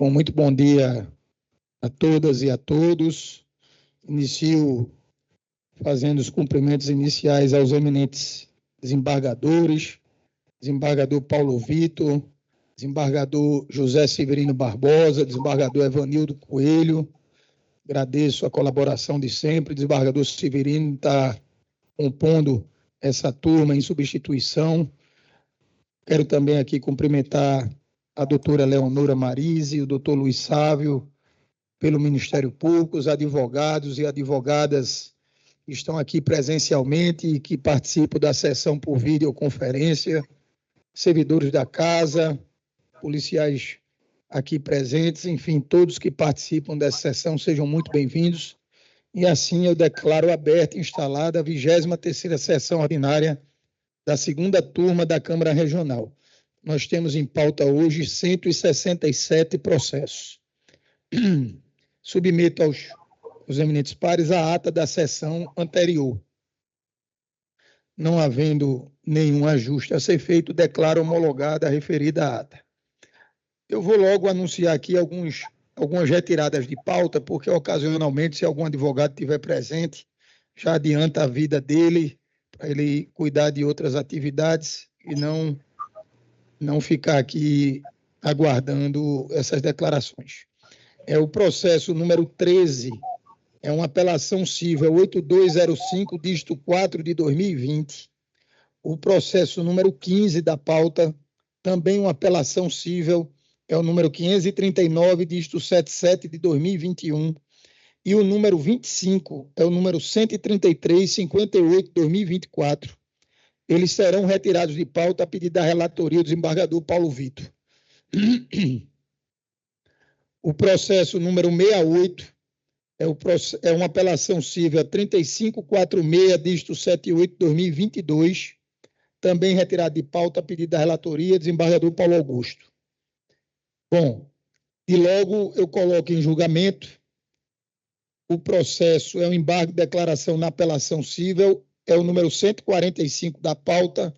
Bom, muito bom dia a todas e a todos. Inicio fazendo os cumprimentos iniciais aos eminentes desembargadores, desembargador Paulo Vitor, desembargador José Severino Barbosa, desembargador Evanildo Coelho. Agradeço a colaboração de sempre. O desembargador Severino está compondo essa turma em substituição. Quero também aqui cumprimentar a doutora Leonora Marise, o doutor Luiz Sávio, pelo Ministério Público, os advogados e advogadas que estão aqui presencialmente e que participam da sessão por videoconferência, servidores da casa, policiais aqui presentes, enfim, todos que participam dessa sessão sejam muito bem-vindos. E assim eu declaro aberta e instalada a 23ª sessão ordinária da segunda turma da Câmara Regional. Nós temos em pauta hoje 167 processos. Submeto aos eminentes pares a ata da sessão anterior. Não havendo nenhum ajuste a ser feito, declaro homologada a referida ata. Eu vou logo anunciar aqui algumas retiradas de pauta, porque ocasionalmente, se algum advogado estiver presente, já adianta a vida dele, para ele cuidar de outras atividades e não ficar aqui aguardando essas declarações. É o processo número 13, é uma apelação civil 8205, dígito 4 de 2020. O processo número 15 da pauta, também uma apelação civil, é o número 539, dígito 77 de 2021. E o número 25 é o número 13358 de 2024. Eles serão retirados de pauta a pedido da relatoria do desembargador Paulo Vitor. O processo número 68 é uma apelação civil 3546, dígito 78 de 2022, também retirado de pauta a pedido da relatoria, desembargador Paulo Augusto. Bom, e logo eu coloco em julgamento o processo, é um embargo de declaração na apelação civil, é o número 145 da pauta,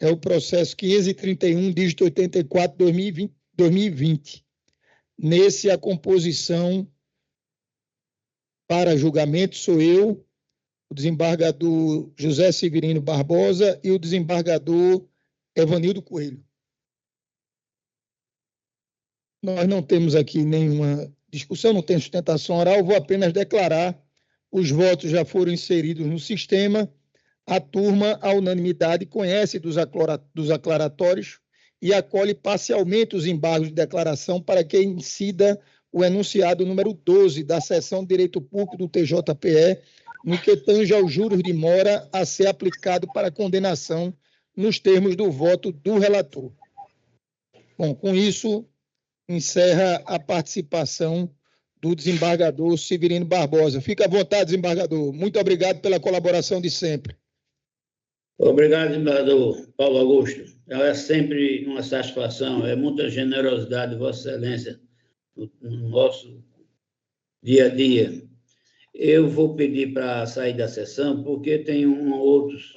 é o processo 531, dígito 84 de 2020. Nesse, a composição para julgamento sou eu, o desembargador José Severino Barbosa e o desembargador Evanildo Coelho. Nós não temos aqui nenhuma discussão, não tem sustentação oral, vou apenas declarar, os votos já foram inseridos no sistema, a turma, à unanimidade, conhece dos aclaratórios e acolhe parcialmente os embargos de declaração para que incida o enunciado número 12 da seção de Direito Público do TJPE, no que tange aos juros de mora a ser aplicado para condenação nos termos do voto do relator. Bom, com isso, encerra a participação do desembargador Severino Barbosa. Fica à vontade, desembargador. Muito obrigado pela colaboração de sempre. Obrigado, desembargador Paulo Augusto. É sempre uma satisfação, é muita generosidade de Vossa Excelência no nosso dia a dia. Eu vou pedir para sair da sessão, porque tenho outros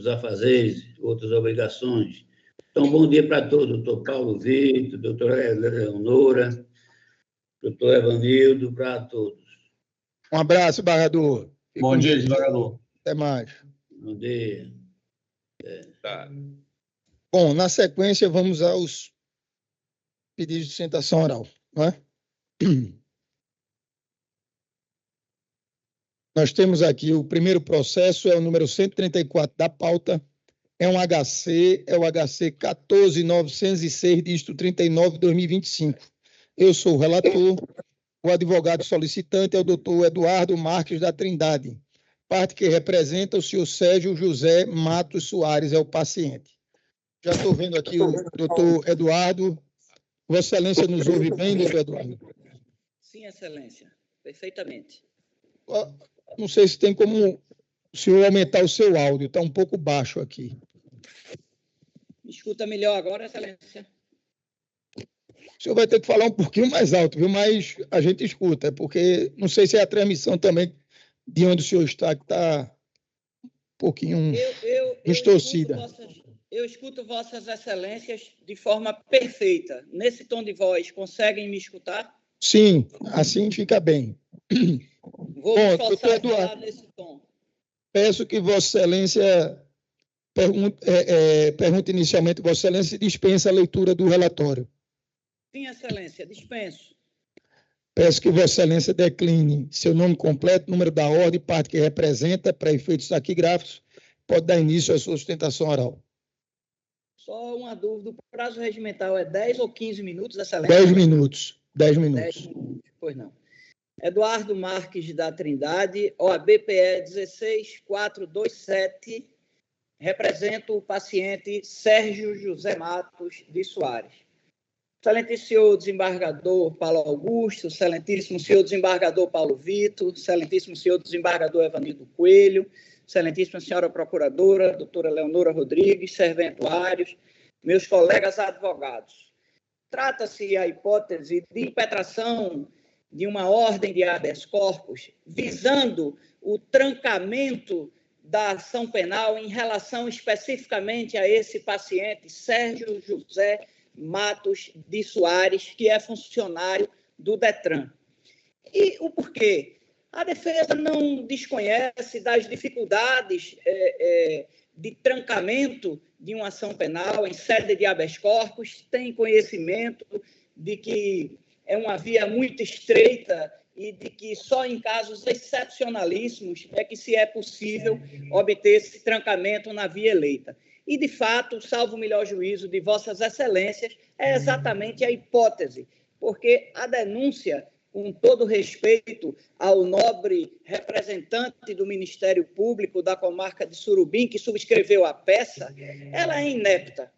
afazeres, outras obrigações. Então, bom dia para todos, doutor Paulo Vitor, doutora Leonora, doutor Evanildo, para todos. Um abraço, desembargador. Bom dia, desembargador. Até mais. Bom dia. Tá. Bom, na sequência, vamos aos pedidos de sustentação oral, não é? Nós temos aqui o primeiro processo, é o número 134 da pauta, é um HC, é o HC 14906, dígito 39 de 2025. Eu sou o relator, o advogado solicitante é o doutor Eduardo Marques da Trindade, parte que representa o senhor Sérgio José Matos Soares, é o paciente. Já estou vendo aqui o doutor Eduardo. Vossa Excelência nos ouve bem, doutor Eduardo? Sim, Excelência, perfeitamente. Não sei se tem como o senhor aumentar o seu áudio, está um pouco baixo aqui. Me escuta melhor agora, Excelência? O senhor vai ter que falar um pouquinho mais alto, viu? Mas a gente escuta, porque não sei se é a transmissão também de onde o senhor está, que está um pouquinho distorcida. Eu escuto Vossas Excelências de forma perfeita. Nesse tom de voz, conseguem me escutar? Sim, assim fica bem. Vou me esforçar a falar nesse tom. Peço que Vossa Excelência pergunte inicialmente, Vossa Excelência, se dispensa a leitura do relatório. Sim, Excelência, dispenso. Peço que Vossa Excelência decline seu nome completo, número da ordem, parte que representa, para efeitos taquigráficos, pode dar início à sua sustentação oral. Só uma dúvida, o prazo regimental é 10 ou 15 minutos, Excelência? 10 minutos. 10 minutos. 10 minutos, pois não. Eduardo Marques da Trindade, OAB-PE 16427, represento o paciente Sérgio José Matos de Soares. Excelentíssimo senhor desembargador Paulo Augusto, excelentíssimo senhor desembargador Paulo Vitor, excelentíssimo senhor desembargador Evanildo Coelho, excelentíssima senhora procuradora, doutora Leonora Rodrigues, serventuários, meus colegas advogados. Trata-se a hipótese de impetração de uma ordem de habeas corpus visando o trancamento da ação penal em relação especificamente a esse paciente, Sérgio José Matos de Soares, que é funcionário do DETRAN. E o porquê? A defesa não desconhece das dificuldades de trancamento de uma ação penal em sede de habeas corpus, tem conhecimento de que é uma via muito estreita e de que só em casos excepcionalíssimos é que se é possível obter esse trancamento na via eleita. E, de fato, salvo o melhor juízo de Vossas Excelências, é exatamente a hipótese, porque a denúncia, com todo respeito ao nobre representante do Ministério Público da comarca de Surubim, que subscreveu a peça, ela é inepta.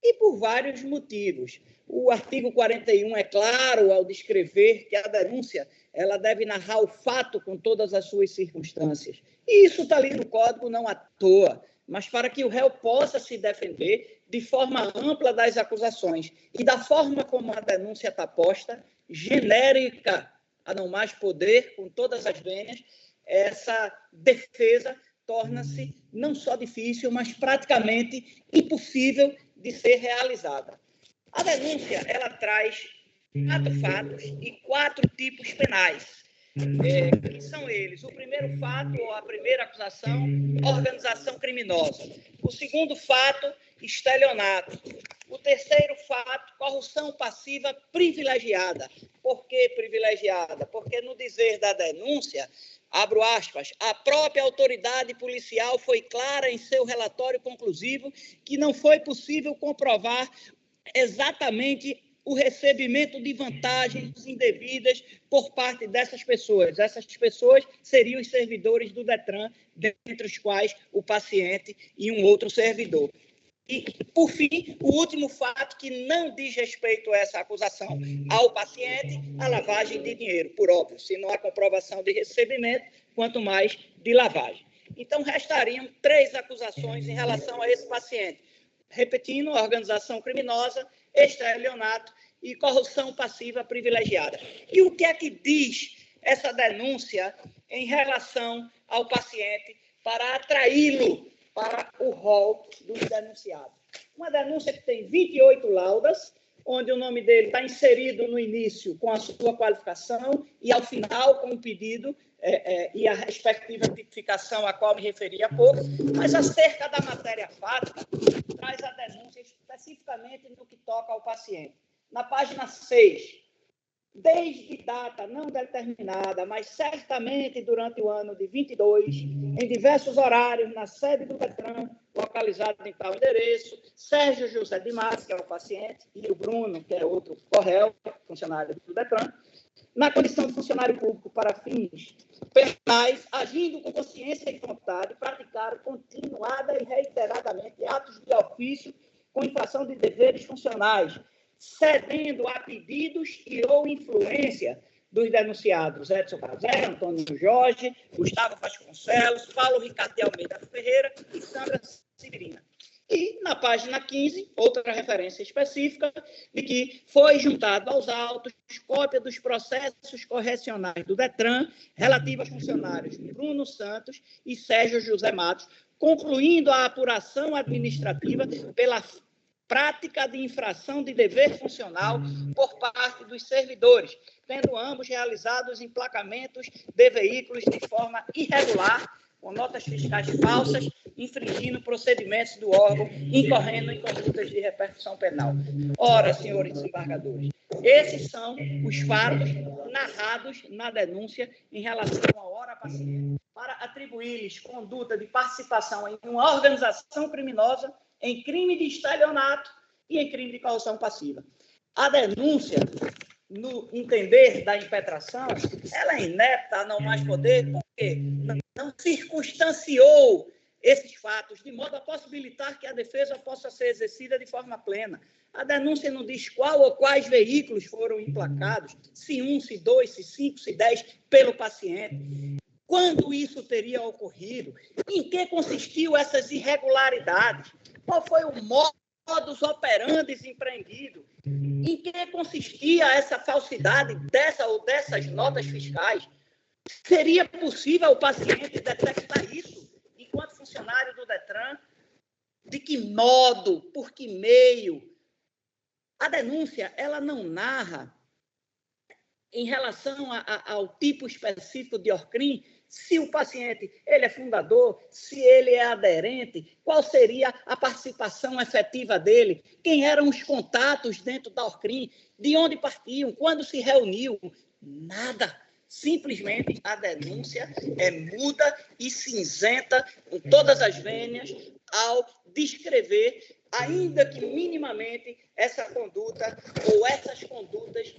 E por vários motivos. O artigo 41 é claro ao descrever que a denúncia ela deve narrar o fato com todas as suas circunstâncias. E isso está ali no Código não à toa, mas para que o réu possa se defender de forma ampla das acusações e da forma como a denúncia está posta, genérica, a não mais poder, com todas as vênias, essa defesa torna-se não só difícil, mas praticamente impossível de ser realizada. A denúncia, ela traz 4 fatos e 4 tipos penais, que são eles. O primeiro fato, ou a primeira acusação, organização criminosa. O segundo fato, estelionato. O terceiro fato, corrupção passiva privilegiada. Por que privilegiada? Porque no dizer da denúncia, abro aspas, a própria autoridade policial foi clara em seu relatório conclusivo que não foi possível comprovar exatamente o recebimento de vantagens indevidas por parte dessas pessoas. Essas pessoas seriam os servidores do DETRAN, dentre os quais o paciente e um outro servidor. E, por fim, o último fato que não diz respeito a essa acusação ao paciente, a lavagem de dinheiro, por óbvio. Se não há comprovação de recebimento, quanto mais de lavagem. Então, restariam 3 acusações em relação a esse paciente. Repetindo, organização criminosa, estelionato e corrupção passiva privilegiada. E o que é que diz essa denúncia em relação ao paciente para atraí-lo para o rol dos denunciados? Uma denúncia que tem 28 laudas, onde o nome dele está inserido no início com a sua qualificação e, ao final, com o pedido e a respectiva tipificação a qual me referi há pouco, mas acerca da matéria fática, traz a denúncia especificamente no que toca ao paciente. Na página 6, desde data não determinada, mas certamente durante o ano de 22, em diversos horários, na sede do DETRAN, localizado em tal endereço, Sérgio José de Matos, que é o paciente, e o Bruno, que é outro corréu, funcionário do DETRAN, na condição de funcionário público para fins penais, agindo com consciência e vontade, praticaram continuada e reiteradamente atos de ofício com infração de deveres funcionais, cedendo a pedidos e ou influência dos denunciados Edson Cazé, Antônio Jorge, Gustavo Vasconcelos, Paulo Ricardo de Almeida Ferreira e Sandra Severina. E, na página 15, outra referência específica de que foi juntado aos autos cópia dos processos correcionais do DETRAN relativos aos funcionários Bruno Santos e Sérgio José Matos, concluindo a apuração administrativa pela prática de infração de dever funcional por parte dos servidores, tendo ambos realizado os emplacamentos de veículos de forma irregular, com notas fiscais falsas, infringindo procedimentos do órgão, incorrendo em condutas de repercussão penal. Ora, senhores desembargadores, esses são os fatos narrados na denúncia em relação ao Ora Paciente, para atribuir-lhes conduta de participação em uma organização criminosa, em crime de estelionato e em crime de corrupção passiva. A denúncia, no entender da impetração, ela é inepta a não mais poder, porque não circunstanciou esses fatos, de modo a possibilitar que a defesa possa ser exercida de forma plena. A denúncia não diz qual ou quais veículos foram emplacados, se 1, se 2, se 5, se 10, pelo paciente. Quando isso teria ocorrido? Em que consistiu essas irregularidades? Qual foi o modus operandi empreendido? Em que consistia essa falsidade dessa ou dessas notas fiscais? Seria possível o paciente detectar isso enquanto funcionário do Detran? De que modo? Por que meio? A denúncia, ela não narra em relação ao tipo específico de ORCRIM, se o paciente ele é fundador, se ele é aderente, qual seria a participação efetiva dele, quem eram os contatos dentro da ORCRIM, de onde partiam, quando se reuniu, nada. Simplesmente a denúncia é muda e cinzenta com todas as vênias ao descrever, ainda que minimamente, essa conduta ou essas condutas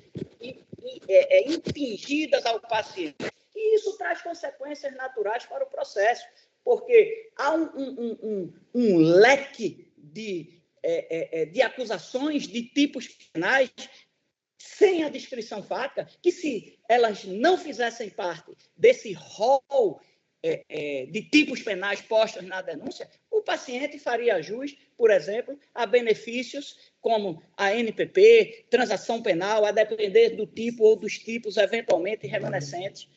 infligidas ao paciente. E isso traz consequências naturais para o processo, porque há um leque de acusações de tipos penais sem a descrição fática, que se elas não fizessem parte desse rol de tipos penais postos na denúncia, o paciente faria jus, por exemplo, a benefícios como a NPP, transação penal, a depender do tipo ou dos tipos eventualmente remanescentes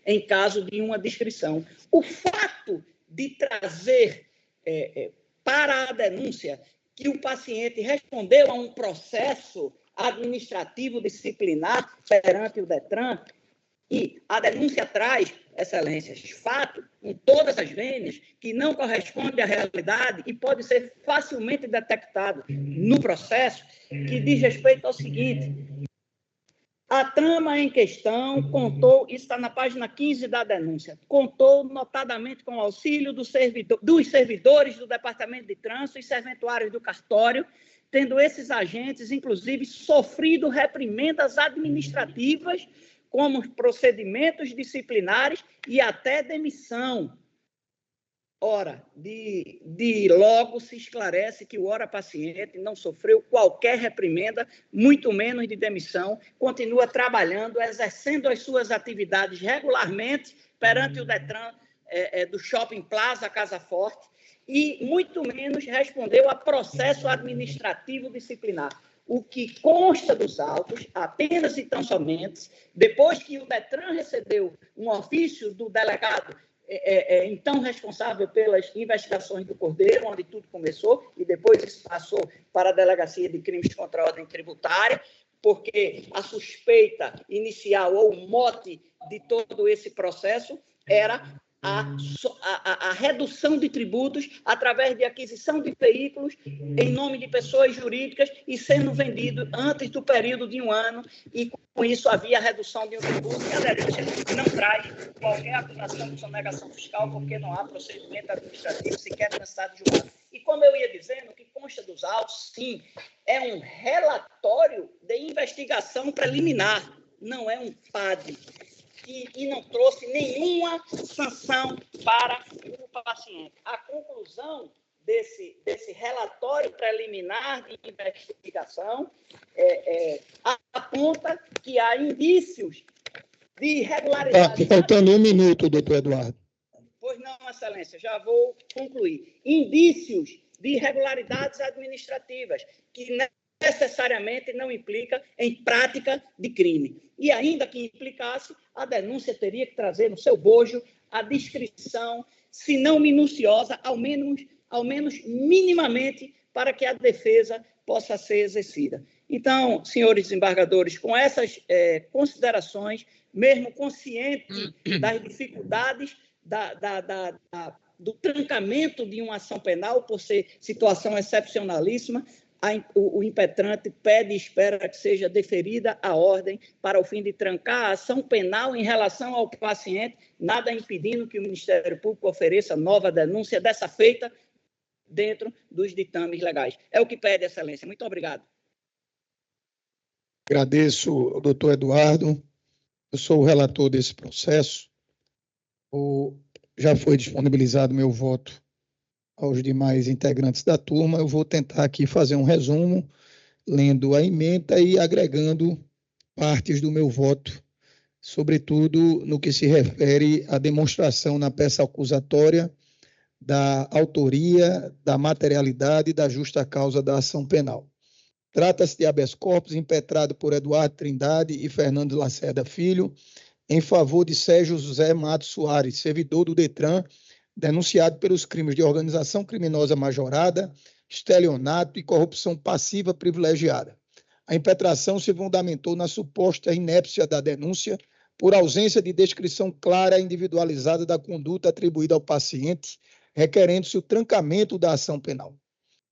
em caso de uma descrição. O fato de trazer para a denúncia que o paciente respondeu a um processo administrativo disciplinar perante o Detran, e a denúncia traz, excelências, fato, em todas as vênias, que não corresponde à realidade e pode ser facilmente detectado no processo, que diz respeito ao seguinte: a trama em questão contou, isso está na página 15 da denúncia, contou notadamente com o auxílio dos servidores do Departamento de Trânsito e serventuários do cartório, tendo esses agentes, inclusive, sofrido reprimendas administrativas, como procedimentos disciplinares e até demissão. Ora, de logo se esclarece que o Ora Paciente não sofreu qualquer reprimenda, muito menos de demissão, continua trabalhando, exercendo as suas atividades regularmente perante o Detran do Shopping Plaza Casa Forte e muito menos respondeu a processo administrativo disciplinar. O que consta dos autos, apenas e tão somente, depois que o Detran recebeu um ofício do delegado então responsável pelas investigações do Cordeiro, onde tudo começou, e depois isso passou para a Delegacia de Crimes contra a Ordem Tributária, porque a suspeita inicial ou o mote de todo esse processo era a redução de tributos através de aquisição de veículos em nome de pessoas jurídicas e sendo vendido antes do período de 1 ano, e com isso havia a redução de um tributo, e a denúncia não traz qualquer acusação de sonegação fiscal, porque não há procedimento administrativo sequer transitado de julgado. E como eu ia dizendo, o que consta dos autos, sim, é um relatório de investigação preliminar, não é um PAD. E não trouxe nenhuma sanção para o paciente. A conclusão desse relatório preliminar de investigação aponta que há indícios de irregularidade. Está faltando 1 minuto, doutor Eduardo. Pois não, excelência, já vou concluir. Indícios de irregularidades administrativas, que necessariamente não implica em prática de crime. E ainda que implicasse, a denúncia teria que trazer no seu bojo a descrição se não minuciosa, ao menos minimamente, para que a defesa possa ser exercida. Então, senhores desembargadores, com essas considerações, mesmo consciente das dificuldades do trancamento de uma ação penal, por ser situação excepcionalíssima, o impetrante pede e espera que seja deferida a ordem para o fim de trancar a ação penal em relação ao paciente, nada impedindo que o Ministério Público ofereça nova denúncia dessa feita dentro dos ditames legais. É o que pede, Excelência. Muito obrigado. Agradeço ao doutor Eduardo. Eu sou o relator desse processo. Já foi disponibilizado meu voto aos demais integrantes da turma. Eu vou tentar aqui fazer um resumo, lendo a ementa e agregando partes do meu voto, sobretudo no que se refere à demonstração na peça acusatória da autoria, da materialidade e da justa causa da ação penal. Trata-se de habeas corpus impetrado por Eduardo Trindade e Fernando Lacerda Filho, em favor de Sérgio José Matos Soares, servidor do DETRAN, denunciado pelos crimes de organização criminosa majorada, estelionato e corrupção passiva privilegiada. A impetração se fundamentou na suposta inépcia da denúncia por ausência de descrição clara e individualizada da conduta atribuída ao paciente, requerendo-se o trancamento da ação penal.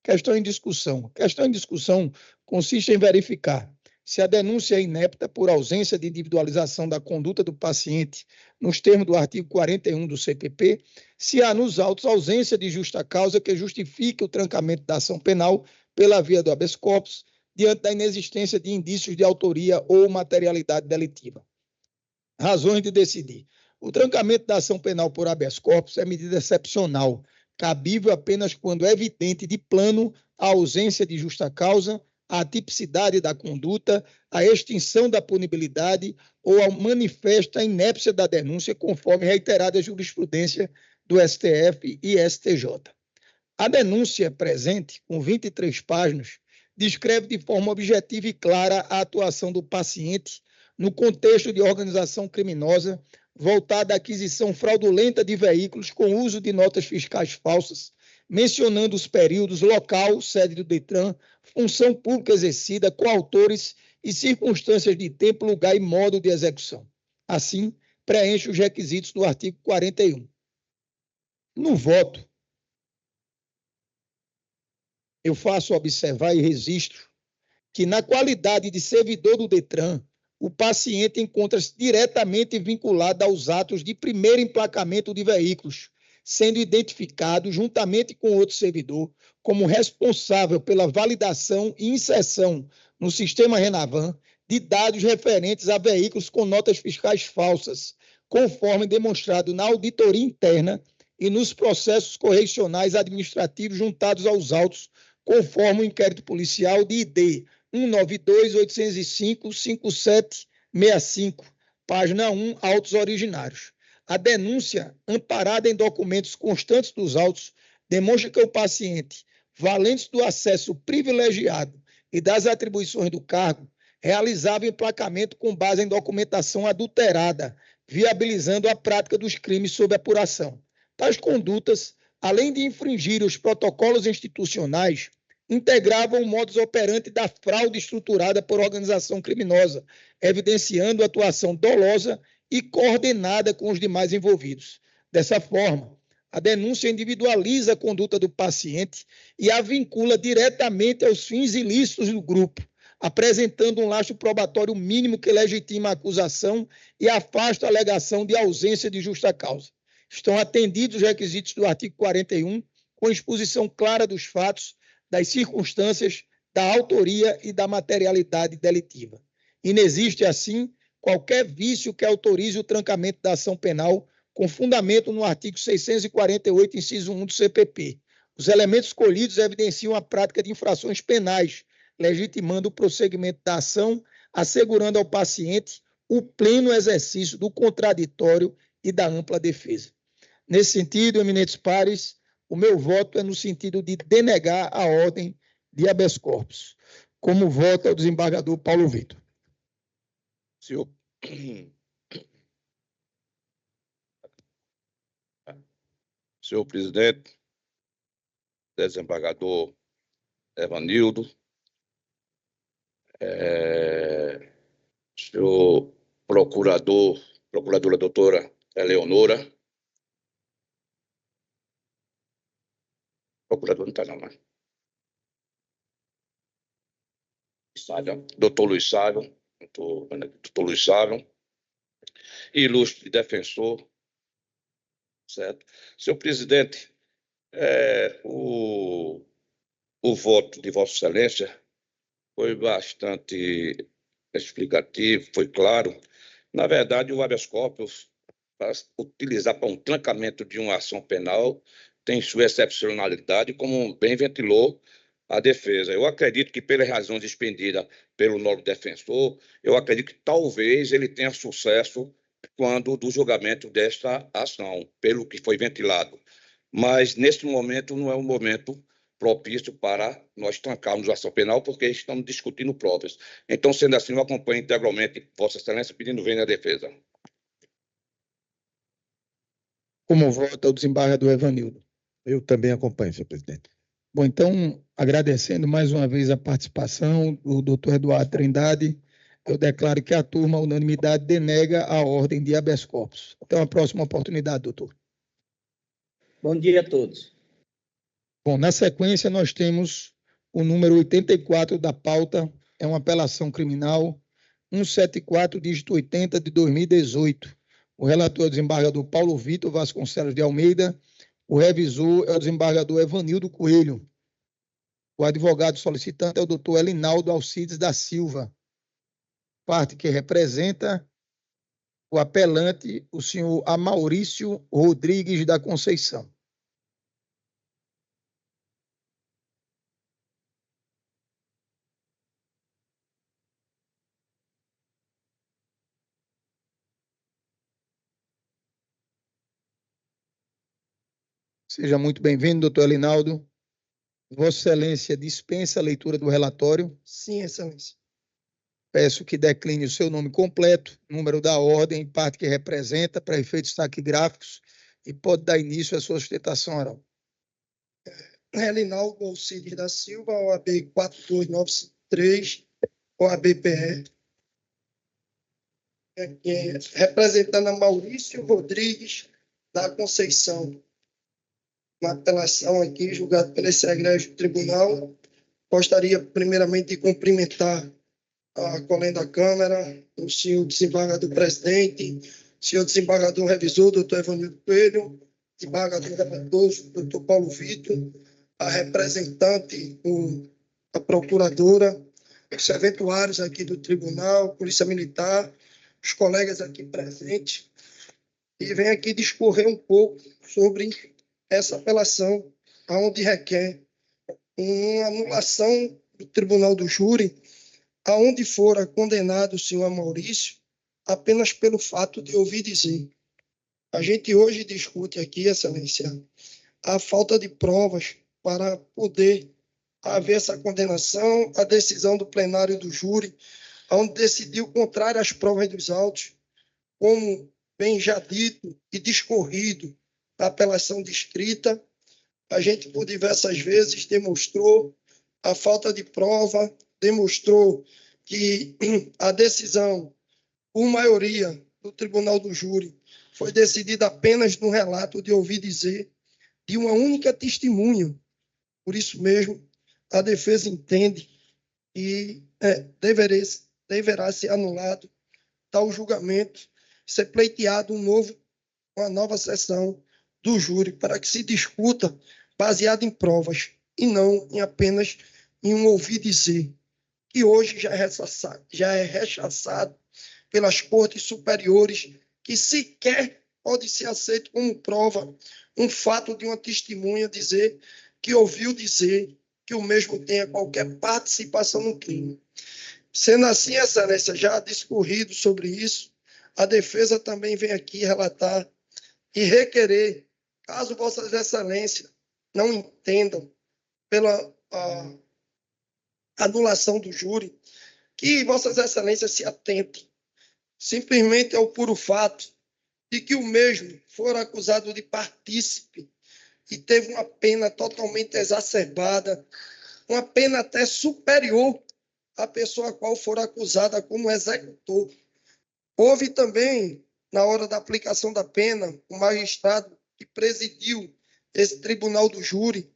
Questão em discussão. Questão em discussão consiste em verificar se a denúncia é inepta por ausência de individualização da conduta do paciente nos termos do artigo 41 do CPP, se há nos autos ausência de justa causa que justifique o trancamento da ação penal pela via do habeas corpus, diante da inexistência de indícios de autoria ou materialidade delitiva. Razões de decidir. O trancamento da ação penal por habeas corpus é medida excepcional, cabível apenas quando é evidente de plano a ausência de justa causa, a atipicidade da conduta, a extinção da punibilidade ou a manifesta inépcia da denúncia, conforme reiterada jurisprudência do STF e STJ. A denúncia presente, com 23 páginas, descreve de forma objetiva e clara a atuação do paciente no contexto de organização criminosa voltada à aquisição fraudulenta de veículos com uso de notas fiscais falsas, mencionando os períodos, local, sede do DETRAN, função pública exercida, coautores e circunstâncias de tempo, lugar e modo de execução. Assim, preenche os requisitos do artigo 41. No voto, eu faço observar e registro que, na qualidade de servidor do DETRAN, o paciente encontra-se diretamente vinculado aos atos de primeiro emplacamento de veículos, sendo identificado, juntamente com outro servidor, como responsável pela validação e inserção no sistema Renavan de dados referentes a veículos com notas fiscais falsas, conforme demonstrado na auditoria interna e nos processos correcionais administrativos juntados aos autos, conforme o inquérito policial de ID 192.805.5765, página 1, autos originários. A denúncia, amparada em documentos constantes dos autos, demonstra que o paciente, valente do acesso privilegiado e das atribuições do cargo, realizava emplacamento com base em documentação adulterada, viabilizando a prática dos crimes sob apuração. Tais condutas, além de infringir os protocolos institucionais, integravam o modus operandi da fraude estruturada por organização criminosa, evidenciando a atuação dolosa e coordenada com os demais envolvidos. Dessa forma, a denúncia individualiza a conduta do paciente e a vincula diretamente aos fins ilícitos do grupo, apresentando um lastro probatório mínimo que legitima a acusação e afasta a alegação de ausência de justa causa. Estão atendidos os requisitos do artigo 41, com exposição clara dos fatos, das circunstâncias, da autoria e da materialidade delitiva. Inexiste, assim, qualquer vício que autorize o trancamento da ação penal com fundamento no artigo 648, inciso 1 do CPP. Os elementos escolhidos evidenciam a prática de infrações penais, legitimando o prosseguimento da ação, assegurando ao paciente o pleno exercício do contraditório e da ampla defesa. Nesse sentido, eminentes pares, o meu voto é no sentido de denegar a ordem de habeas corpus. Como voto ao desembargador Paulo Vitor. senhor presidente, desembargador Evanildo, senhor procuradora doutora Eleonora, procurador não está não, mas doutor Luiz Sávio, doutor Luiz Sávio, ilustre defensor, certo? Senhor presidente, o voto de Vossa Excelência foi bastante explicativo, foi claro. Na verdade, o habeas corpus, para utilizar para um trancamento de uma ação penal, tem sua excepcionalidade, como bem ventilou a defesa. Eu acredito que, pelas razões expendidas pelo nobre defensor, eu acredito que talvez ele tenha sucesso quando do julgamento desta ação, pelo que foi ventilado. Mas, neste momento, não é um momento propício para nós trancarmos a ação penal, porque estamos discutindo provas. Então, sendo assim, eu acompanho integralmente Vossa Excelência, pedindo vênia à defesa. Como vota o desembargador Evanildo? Eu também acompanho, senhor presidente. Bom, então, agradecendo mais uma vez a participação do doutor Eduardo Trindade, eu declaro que a turma, unanimidade, denega a ordem de habeas corpus. Até uma próxima oportunidade, doutor. Bom dia a todos. Bom, na sequência, nós temos o número 84 da pauta, é uma apelação criminal 174, dígito 80, de 2018. O relator é o desembargador Paulo Vitor Vasconcelos de Almeida, o revisor é o desembargador Evanildo Coelho. O advogado solicitante é o doutor Elinaldo Alcides da Silva. Parte que representa o apelante, o senhor Amaurício Rodrigues da Conceição. Seja muito bem-vindo, doutor Elinaldo. Vossa Excelência dispensa a leitura do relatório? Sim, Excelência. Peço que decline o seu nome completo, número da ordem, parte que representa, para efeitos taquigráficos, e pode dar início à sua sustentação oral. Elinaldo Alcides da Silva, OAB 42953, OAB-PE. Representando a Maurício Rodrigues da Conceição. Uma apelação aqui, julgada pelo egrégio tribunal. Gostaria, primeiramente, de cumprimentar a colega da Câmara, o senhor desembargador presidente, o senhor desembargador revisor, doutor Evanildo Coelho, desembargador relator, doutor Paulo Vitor, a representante, a procuradora, os serventuários aqui do tribunal, Polícia Militar, os colegas aqui presentes, e venho aqui discorrer um pouco sobre essa apelação, onde requer uma anulação do Tribunal do Júri, aonde fora condenado o senhor Maurício, apenas pelo fato de ouvir dizer. A gente hoje discute aqui, Excelência, a falta de provas para poder haver essa condenação, a decisão do plenário do júri, onde decidiu contrário às provas dos autos, como bem já dito e discorrido na apelação descrita. A gente, por diversas vezes, demonstrou a falta de prova, demonstrou que a decisão, por maioria, do Tribunal do Júri foi decidida apenas no relato de ouvir dizer de uma única testemunha. Por isso mesmo, a defesa entende que deverá ser anulado tal julgamento, ser pleiteado uma nova sessão do júri para que se discuta baseado em provas e não apenas em um ouvir dizer, que hoje já é rechaçado pelas cortes superiores, que sequer pode ser aceito como prova um fato de uma testemunha dizer que ouviu dizer que o mesmo tenha qualquer participação no crime. Sendo assim, Excelência, já discorrido sobre isso, a defesa também vem aqui relatar e requerer, caso Vossas Excelências não entendam pela anulação do júri, que Vossas Excelências se atentem simplesmente ao puro fato de que o mesmo for acusado de partícipe e teve uma pena totalmente exacerbada, uma pena até superior à pessoa a qual for acusada como executor. Houve também, na hora da aplicação da pena, o magistrado que presidiu esse tribunal do júri,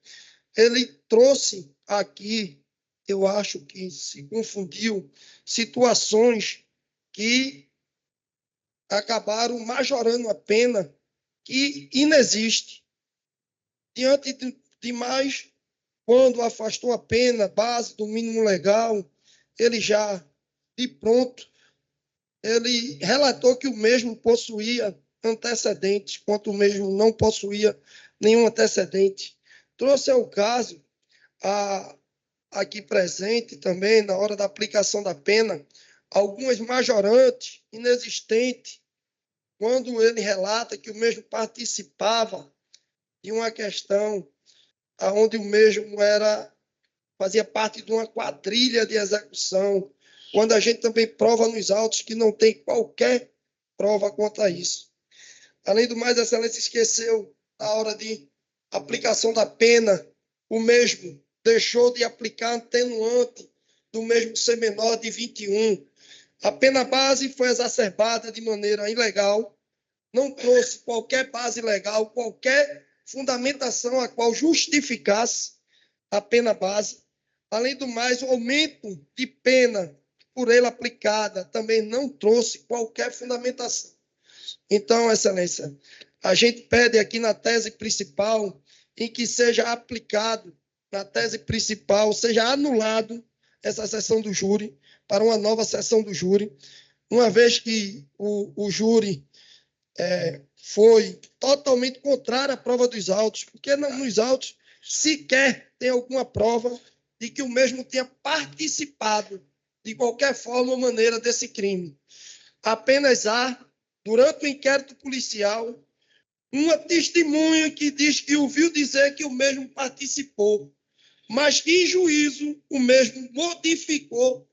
ele trouxe aqui, eu acho que se confundiu, situações que acabaram majorando a pena que inexiste. Diante de mais, quando afastou a pena base do mínimo legal, ele já, de pronto, ele relatou que o mesmo possuía antecedentes, quanto o mesmo não possuía nenhum antecedente. Trouxe ao caso, aqui presente também, na hora da aplicação da pena, algumas majorantes inexistentes, quando ele relata que o mesmo participava de uma questão onde o mesmo fazia parte de uma quadrilha de execução, quando a gente também prova nos autos que não tem qualquer prova contra isso. Além do mais, a excelência esqueceu, na hora de aplicação da pena, o mesmo deixou de aplicar atenuante do mesmo ser menor de 21. A pena base foi exacerbada de maneira ilegal, não trouxe qualquer base legal, qualquer fundamentação a qual justificasse a pena base. Além do mais, o aumento de pena por ele aplicada também não trouxe qualquer fundamentação. Então, excelência, a gente pede aqui na tese principal em que seja aplicado, na tese principal, seja anulado essa sessão do júri para uma nova sessão do júri, uma vez que o júri foi totalmente contrário à prova dos autos, porque nos autos sequer tem alguma prova de que o mesmo tenha participado de qualquer forma ou maneira desse crime. Apenas há, durante o inquérito policial, uma testemunha que diz que ouviu dizer que o mesmo participou, mas que em juízo o mesmo modificou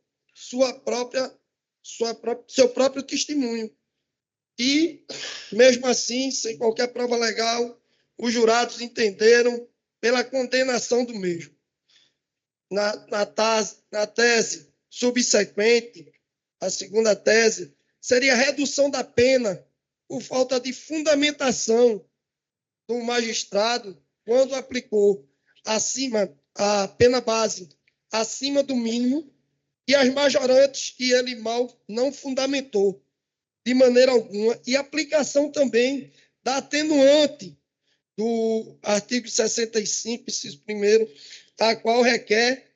seu próprio testemunho. E, mesmo assim, sem qualquer prova legal, os jurados entenderam pela condenação do mesmo. Na tese subsequente, a segunda tese, seria a redução da pena por falta de fundamentação do magistrado quando aplicou a pena base acima do mínimo e as majorantes que ele não fundamentou de maneira alguma, e aplicação também da atenuante do artigo 65, inciso 1º, a qual requer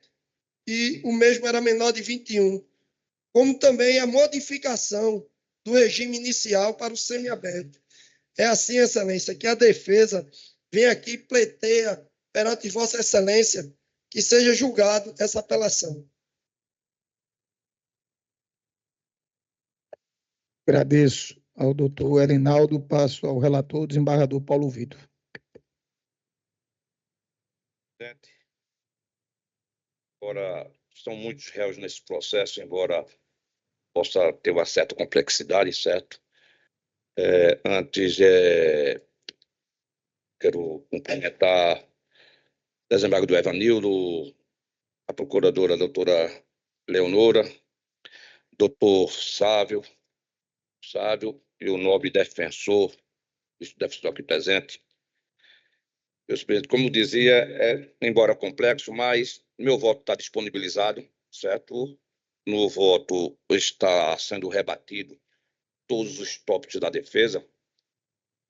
que o mesmo era menor de 21, como também a modificação do regime inicial para o semiaberto. É assim, excelência, que a defesa vem aqui e pleiteia perante Vossa Excelência que seja julgado essa apelação. Agradeço ao doutor Erinaldo, passo ao relator, desembargador Paulo Vitor. Embora são muitos réus nesse processo, embora possa ter uma certa complexidade, certo? Antes, quero cumprimentar o desembargador Evanildo, a procuradora doutora Leonora, doutor Sávio e o nobre defensor aqui presente. Meus presidentes, como dizia, embora complexo, mas meu voto está disponibilizado, certo? No voto está sendo rebatido todos os tópicos da defesa,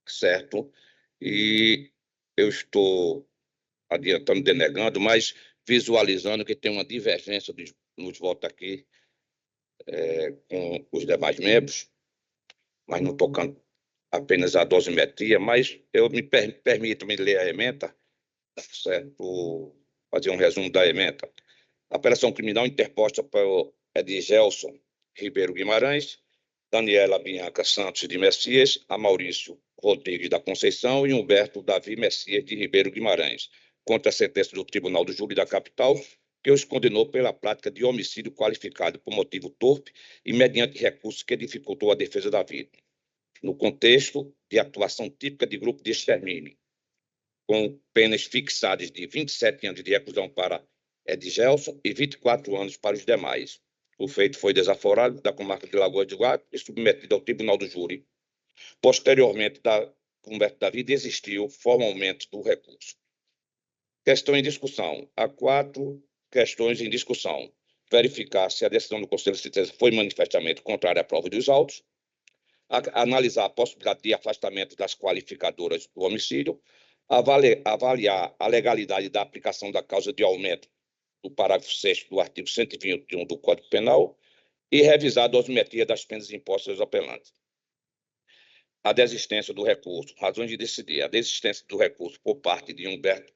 certo? E eu estou adiantando, denegando, mas visualizando que tem uma divergência nos votos aqui com os demais membros, mas não tocando apenas a dosimetria, mas eu me permito ler a ementa, certo? Fazer um resumo da ementa. A apelação criminal interposta por Edgelson Ribeiro Guimarães, Daniela Bianca Santos de Messias, a Maurício Rodrigues da Conceição e Humberto Davi Messias de Ribeiro Guimarães, contra a sentença do Tribunal do Júri da Capital, que os condenou pela prática de homicídio qualificado por motivo torpe e mediante recurso que dificultou a defesa da vida, no contexto de atuação típica de grupo de extermínio, com penas fixadas de 27 anos de reclusão para Edgelson e 24 anos para os demais. O feito foi desaforado da comarca de Lagoa de Guarda e submetido ao Tribunal do Júri. Posteriormente, Humberto Davi desistiu formalmente do recurso. Questão em discussão. Há 4 questões em discussão. Verificar se a decisão do Conselho de Sentença foi manifestamente contrária à prova dos autos, analisar a possibilidade de afastamento das qualificadoras do homicídio, avaliar a legalidade da aplicação da causa de aumento do parágrafo 6º do artigo 121 do Código Penal e revisar a dosimetria das penas impostas aos apelantes. A desistência do recurso. Razões de decidir. A desistência do recurso por parte de Humberto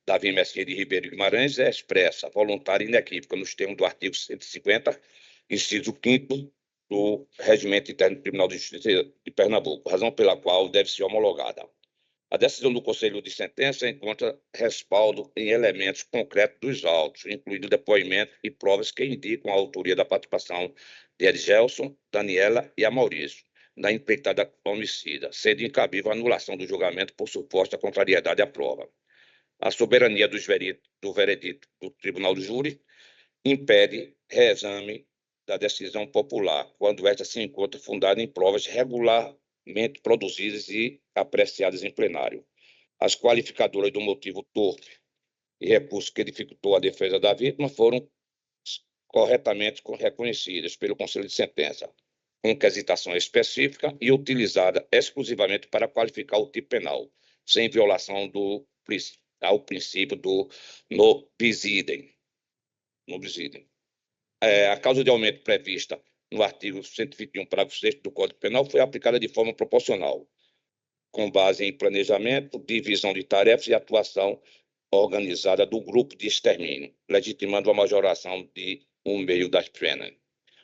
Davi Messias de Ribeiro Guimarães é expressa, voluntária e inequívoca nos termos do artigo 150, inciso 5º do Regimento Interno do Tribunal de Justiça de Pernambuco, razão pela qual deve ser homologada. A decisão do Conselho de Sentença encontra respaldo em elementos concretos dos autos, incluindo depoimento e provas que indicam a autoria da participação de Edgelson, Daniela e Maurício na empreitada homicida, sendo incabível a anulação do julgamento por suposta contrariedade à prova. A soberania do veredito do Tribunal do Júri impede reexame da decisão popular, quando esta se encontra fundada em provas regularmente produzidas e apreciadas em plenário. As qualificadoras do motivo torpe e recurso que dificultou a defesa da vítima foram corretamente reconhecidas pelo Conselho de Sentença, com quesitação específica e utilizada exclusivamente para qualificar o tipo penal, sem violação ao princípio do no bis idem. A causa de aumento prevista no artigo 121, parágrafo 6º do Código Penal foi aplicada de forma proporcional, com base em planejamento, divisão de tarefas e atuação organizada do grupo de extermínio, legitimando a majoração de 1/2 das penas.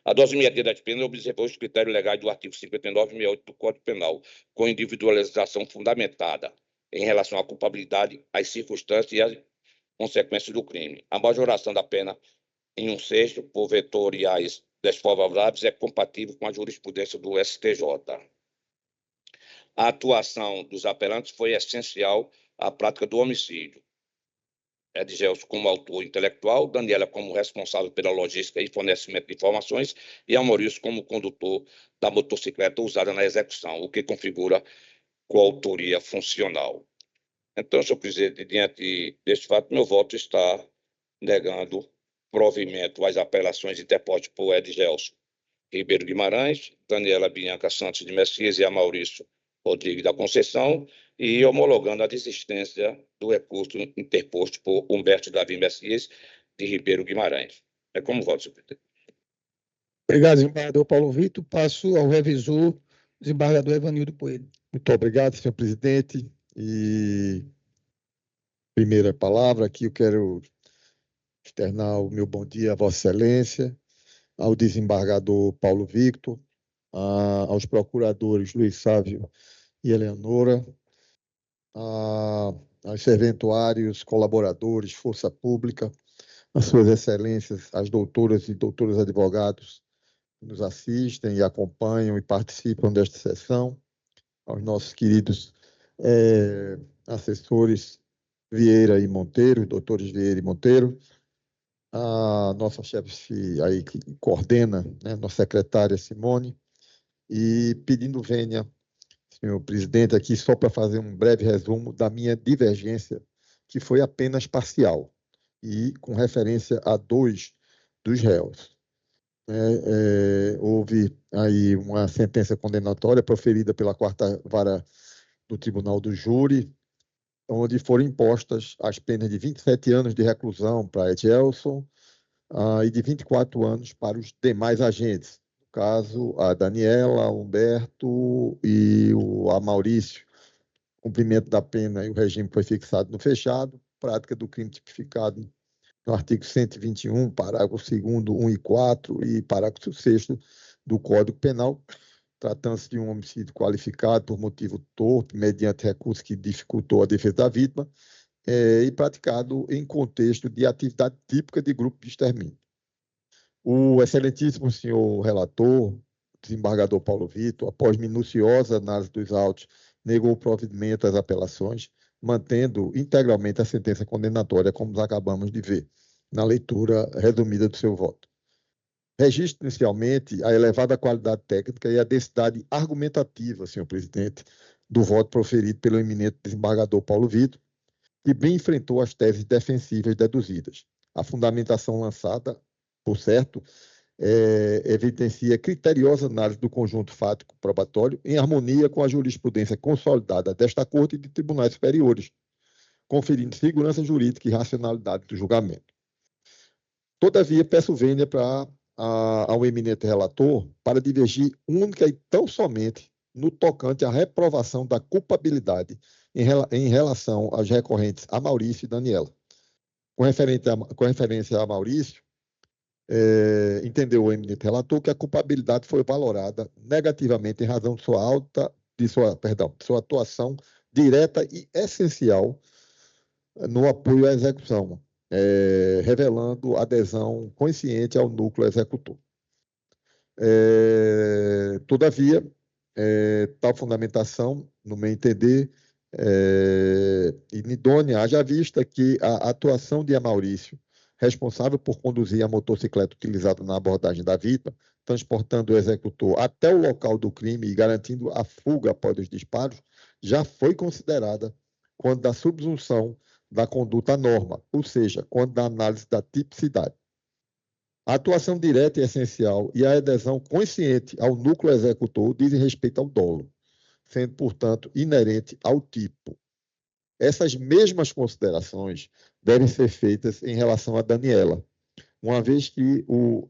A dosimetria das penas observou os critérios legais do artigo 59 e 68 do Código Penal, com individualização fundamentada em relação à culpabilidade, às circunstâncias e às consequências do crime. A majoração da pena em 1/6 por vetoriais desfavoráveis é compatível com a jurisprudência do STJ. A atuação dos apelantes foi essencial à prática do homicídio. Edgelson como autor intelectual, Daniela como responsável pela logística e fornecimento de informações e Maurício como condutor da motocicleta usada na execução, o que configura coautoria funcional. Então, senhor presidente, diante deste fato, meu voto está negando provimento às apelações interpostas por Edgelson Ribeiro Guimarães, Daniela Bianca Santos de Messias e Maurício Rodrigues da Conceição, e homologando a desistência do recurso interposto por Humberto Davi Messias de Ribeiro Guimarães. É como voto, senhor presidente. Obrigado, desembargador Paulo Vitor. Passo ao revisor, desembargador Evanildo Poedo. Muito obrigado, senhor presidente. E primeira palavra aqui, eu quero externar o meu bom dia a Vossa Excelência, ao desembargador Paulo Victor, aos procuradores Luiz Sávio e Eleonora, aos serventuários, colaboradores, força pública, às suas excelências, as doutoras e doutores advogados que nos assistem e acompanham e participam desta sessão, aos nossos queridos assessores Vieira e Monteiro, doutores Vieira e Monteiro, a nossa chefe aí que coordena, né, nossa secretária Simone, e pedindo vênia, senhor presidente, aqui só para fazer um breve resumo da minha divergência, que foi apenas parcial, e com referência a 2 dos réus. Houve aí uma sentença condenatória proferida pela 4ª Vara do Tribunal do Júri, onde foram impostas as penas de 27 anos de reclusão para Edgelson e de 24 anos para os demais agentes. No caso, a Daniela, o Humberto e o Maurício. O cumprimento da pena e o regime foi fixado no fechado, prática do crime tipificado no artigo 121, parágrafo 2º, 1 e 4 e parágrafo 6º do Código Penal, tratando-se de um homicídio qualificado por motivo torpe, mediante recurso que dificultou a defesa da vítima, e praticado em contexto de atividade típica de grupo de extermínio. O excelentíssimo senhor relator, desembargador Paulo Vitor, após minuciosa análise dos autos, negou o provimento às apelações, mantendo integralmente a sentença condenatória, como acabamos de ver na leitura resumida do seu voto. Registro inicialmente a elevada qualidade técnica e a densidade argumentativa, senhor presidente, do voto proferido pelo eminente desembargador Paulo Vitor, que bem enfrentou as teses defensivas deduzidas. A fundamentação lançada, por certo, evidencia criteriosa análise do conjunto fático probatório em harmonia com a jurisprudência consolidada desta Corte e de tribunais superiores, conferindo segurança jurídica e racionalidade do julgamento. Todavia, peço vênia ao eminente relator para divergir única e tão somente no tocante à reprovação da culpabilidade em relação aos recorrentes a Maurício e Daniela. Com referência a Maurício, entendeu o eminente relator que a culpabilidade foi valorada negativamente em razão de sua atuação direta e essencial no apoio à execução, revelando adesão consciente ao núcleo executor. Todavia, tal fundamentação, no meu entender, inidônea, haja vista que a atuação de Maurício, responsável por conduzir a motocicleta utilizada na abordagem da vítima, transportando o executor até o local do crime e garantindo a fuga após os disparos, já foi considerada quando da subsunção da conduta à norma, ou seja, quando da análise da tipicidade. A atuação direta e essencial e a adesão consciente ao núcleo executor dizem respeito ao dolo, sendo, portanto, inerente ao tipo. Essas mesmas considerações devem ser feitas em relação a Daniela, uma vez que o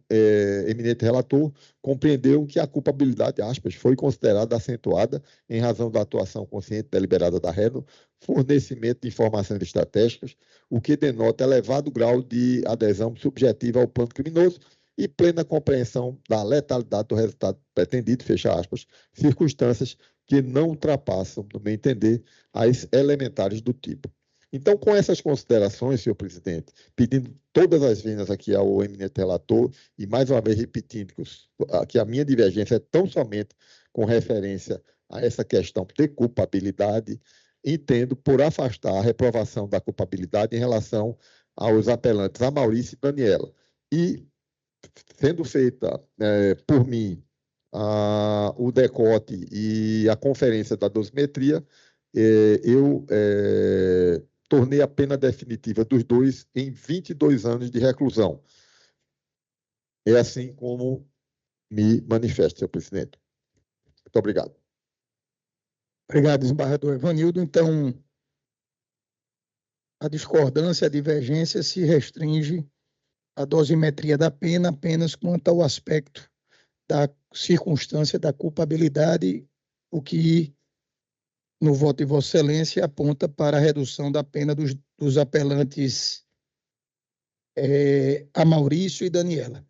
eminente relator compreendeu que a culpabilidade, aspas, foi considerada acentuada em razão da atuação consciente deliberada da ré no fornecimento de informações estratégicas, o que denota elevado grau de adesão subjetiva ao plano criminoso e plena compreensão da letalidade do resultado pretendido, fecha aspas, circunstâncias que não ultrapassam, no meu entender, as elementares do tipo. Então, com essas considerações, senhor presidente, pedindo todas as vendas aqui ao eminente relator e, mais uma vez, repetindo que a minha divergência é tão somente com referência a essa questão de culpabilidade, entendo por afastar a reprovação da culpabilidade em relação aos apelantes a Maurício e Daniela. E, sendo feita por mim o decote e a conferência da dosimetria, eu tornei a pena definitiva dos dois em 22 anos de reclusão. É assim como me manifesto, senhor presidente. Muito obrigado. Obrigado, desembargador Evanildo. Então, a discordância, a divergência se restringe à dosimetria da pena apenas quanto ao aspecto da circunstância da culpabilidade, o que, no voto de Vossa Excelência, aponta para a redução da pena dos apelantes a Maurício e Daniela.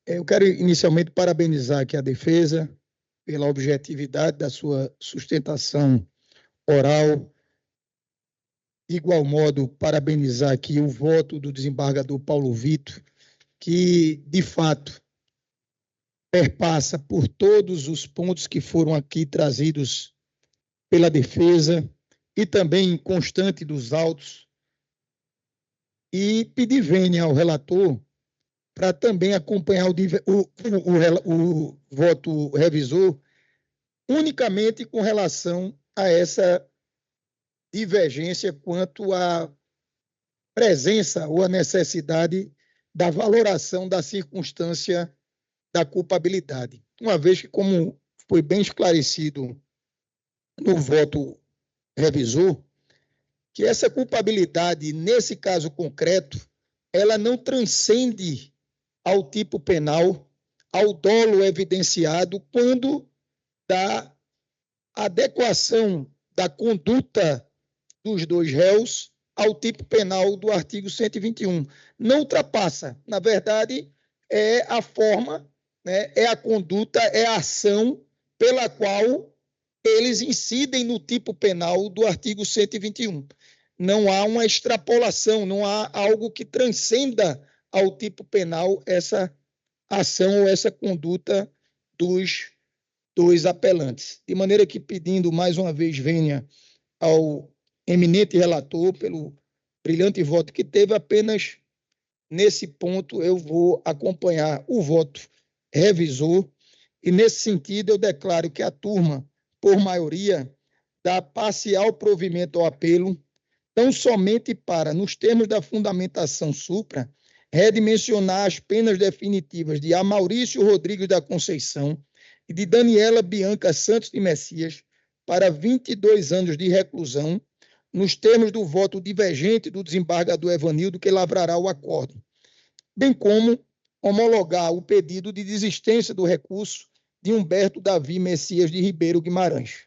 Eu quero inicialmente parabenizar aqui a defesa pela objetividade da sua sustentação oral. De igual modo, parabenizar aqui o voto do desembargador Paulo Vitor, que, de fato, perpassa por todos os pontos que foram aqui trazidos pela defesa e também constante dos autos, e pedir vênia ao relator para também acompanhar o voto revisor unicamente com relação a essa divergência quanto à presença ou à necessidade da valoração da circunstância da culpabilidade. Uma vez que, como foi bem esclarecido no voto revisor, que essa culpabilidade, nesse caso concreto, ela não transcende ao tipo penal, ao dolo evidenciado, quando da adequação da conduta dos dois réus ao tipo penal do artigo 121. Não ultrapassa. Na verdade, é a forma, né, é a conduta, é a ação pela qual eles incidem no tipo penal do artigo 121. Não há uma extrapolação, não há algo que transcenda ao tipo penal essa ação ou essa conduta dos dois apelantes. De maneira que, pedindo mais uma vez vênia ao eminente relator, pelo brilhante voto que teve. Apenas nesse ponto eu vou acompanhar o voto revisor e, nesse sentido, eu declaro que a turma, por maioria, dá parcial provimento ao apelo, tão somente para, nos termos da fundamentação supra, redimensionar as penas definitivas de Amaurício Rodrigues da Conceição e de Daniela Bianca Santos de Messias para 22 anos de reclusão, nos termos do voto divergente do desembargador Evanildo, que lavrará o acordo, bem como homologar o pedido de desistência do recurso de Humberto Davi Messias de Ribeiro Guimarães.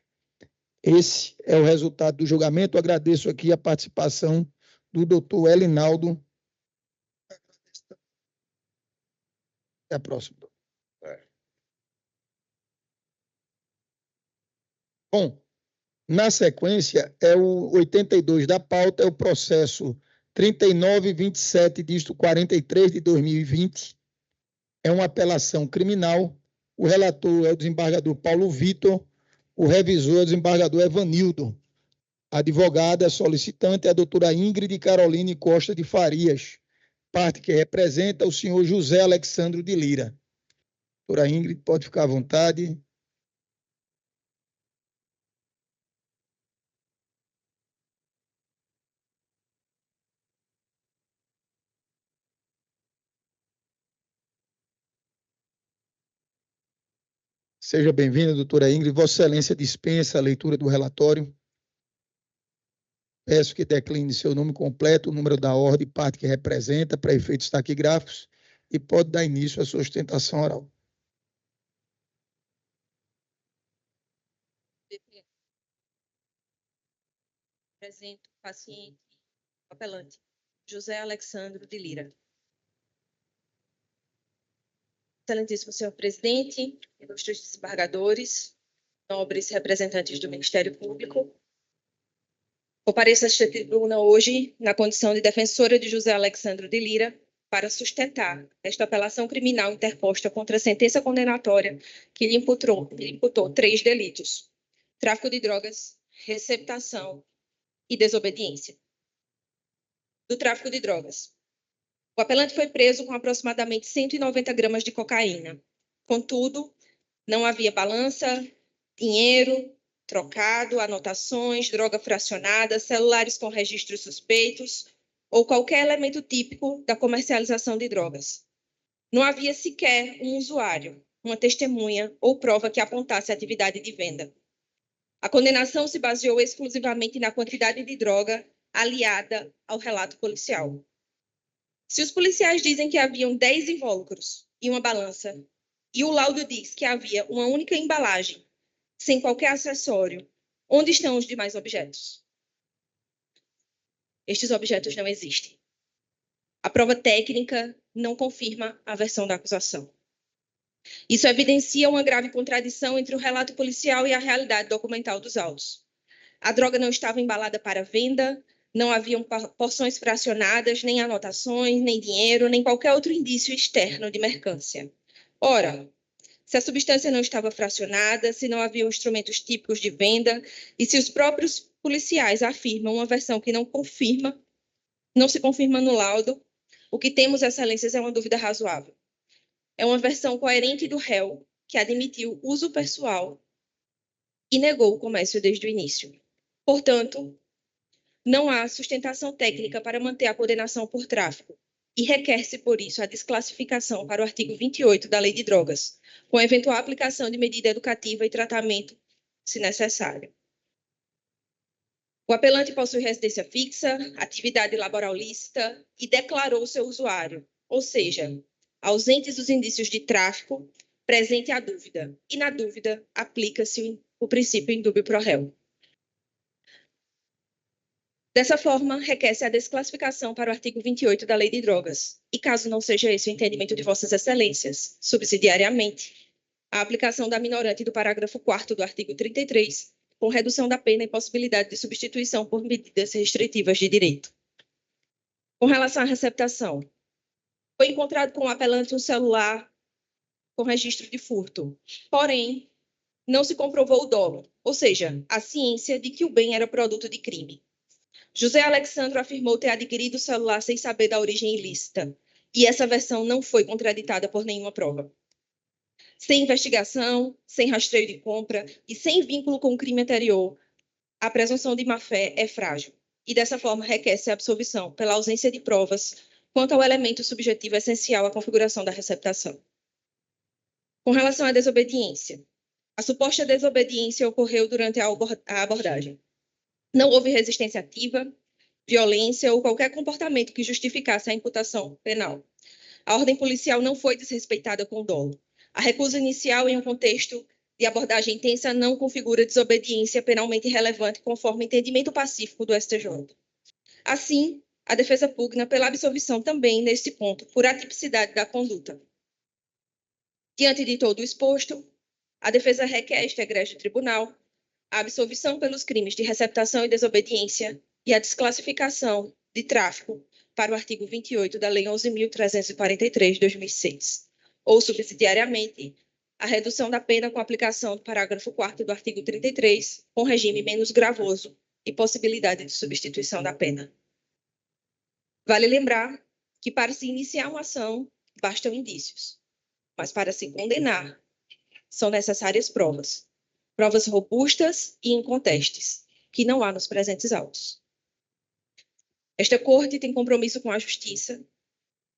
Esse é o resultado do julgamento. Agradeço aqui a participação do doutor Elinaldo. Até a próxima. Bom, na sequência, é o 82 da pauta, é o processo 3927, dígito 43 de 2020. É uma apelação criminal. O relator é o desembargador Paulo Vitor, o revisor é o desembargador Evanildo. A advogada solicitante é a doutora Ingrid Caroline Costa de Farias, parte que representa o senhor José Alexandro de Lira. Doutora Ingrid, pode ficar à vontade. Seja bem-vinda, doutora Ingrid. Vossa Excelência dispensa a leitura do relatório. Peço que decline seu nome completo, o número da ordem, parte que representa, para efeitos taquigráficos, e pode dar início à sua sustentação oral. Apresento o paciente apelante, José Alexandro de Lira. Excelentíssimo senhor presidente, ilustres desembargadores, nobres representantes do Ministério Público, compareço a esta tribuna hoje na condição de defensora de José Alexandro de Lira para sustentar esta apelação criminal interposta contra a sentença condenatória que lhe imputou 3 delitos: tráfico de drogas, receptação e desobediência. Do tráfico de drogas. O apelante foi preso com aproximadamente 190 gramas de cocaína. Contudo, não havia balança, dinheiro trocado, anotações, droga fracionada, celulares com registros suspeitos ou qualquer elemento típico da comercialização de drogas. Não havia sequer um usuário, uma testemunha ou prova que apontasse a atividade de venda. A condenação se baseou exclusivamente na quantidade de droga aliada ao relato policial. Se os policiais dizem que haviam 10 invólucros e uma balança, e o laudo diz que havia uma única embalagem, sem qualquer acessório, onde estão os demais objetos? Estes objetos não existem. A prova técnica não confirma a versão da acusação. Isso evidencia uma grave contradição entre o relato policial e a realidade documental dos autos. A droga não estava embalada para venda, não haviam porções fracionadas, nem anotações, nem dinheiro, nem qualquer outro indício externo de mercância. Ora, se a substância não estava fracionada, se não haviam instrumentos típicos de venda, e se os próprios policiais afirmam uma versão que não se confirma no laudo, o que temos, excelências, é uma dúvida razoável. É uma versão coerente do réu, que admitiu uso pessoal e negou o comércio desde o início. Portanto, não há sustentação técnica para manter a condenação por tráfico e requer-se, por isso, a desclassificação para o artigo 28 da Lei de Drogas, com eventual aplicação de medida educativa e tratamento, se necessário. O apelante possui residência fixa, atividade laboral lícita e declarou seu usuário, ou seja, ausentes os indícios de tráfico, presente a dúvida, e na dúvida aplica-se o princípio in dubio pro réu. Dessa forma, requer-se a desclassificação para o artigo 28 da Lei de Drogas, e caso não seja esse o entendimento de vossas excelências, subsidiariamente, a aplicação da minorante do parágrafo 4º do artigo 33, com redução da pena e possibilidade de substituição por medidas restritivas de direito. Com relação à receptação, foi encontrado com o apelante um celular com registro de furto, porém, não se comprovou o dolo, ou seja, a ciência de que o bem era produto de crime. José Alexandro afirmou ter adquirido o celular sem saber da origem ilícita, e essa versão não foi contraditada por nenhuma prova. Sem investigação, sem rastreio de compra e sem vínculo com o crime anterior, a presunção de má-fé é frágil e, dessa forma, requer-se a absolvição pela ausência de provas quanto ao elemento subjetivo essencial à configuração da receptação. Com relação à desobediência, a suposta desobediência ocorreu durante a abordagem. Não houve resistência ativa, violência ou qualquer comportamento que justificasse a imputação penal. A ordem policial não foi desrespeitada com dolo. A recusa inicial em um contexto de abordagem intensa não configura desobediência penalmente relevante conforme o entendimento pacífico do STJ. Assim, a defesa pugna pela absolvição também nesse ponto, por atipicidade da conduta. Diante de todo o exposto, a defesa requer a este egrégio tribunal a absolvição pelos crimes de receptação e desobediência e a desclassificação de tráfico para o artigo 28 da Lei 11.343 de 2006, ou, subsidiariamente, a redução da pena com aplicação do parágrafo 4º do artigo 33, com regime menos gravoso e possibilidade de substituição da pena. Vale lembrar que, para se iniciar uma ação, bastam indícios, mas para se condenar, são necessárias provas robustas e incontestes, que não há nos presentes autos. Esta Corte tem compromisso com a justiça,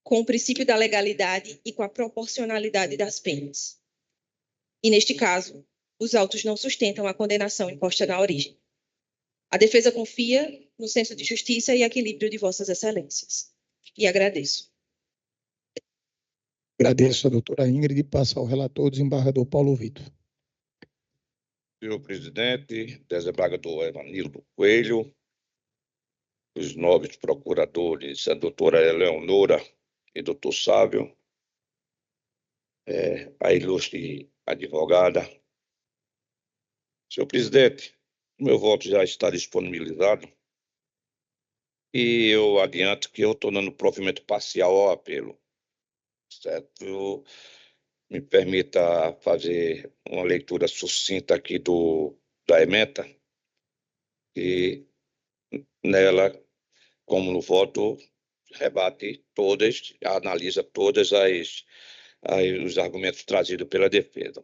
com o princípio da legalidade e com a proporcionalidade das penas. E, neste caso, os autos não sustentam a condenação imposta na origem. A defesa confia no senso de justiça e equilíbrio de vossas excelências. E agradeço. Agradeço a doutora Ingrid e passo ao relator, o desembargador Paulo Vitor. Senhor presidente, desembargador Evanildo Coelho, os nobres procuradores, a doutora Eleonora e doutor Sávio, a ilustre advogada. Senhor presidente, o meu voto já está disponibilizado e eu adianto que eu estou dando provimento parcial ao apelo, certo? Me permita fazer uma leitura sucinta aqui da ementa, e nela, como no voto, rebate todas, analisa todas os argumentos trazidos pela defesa.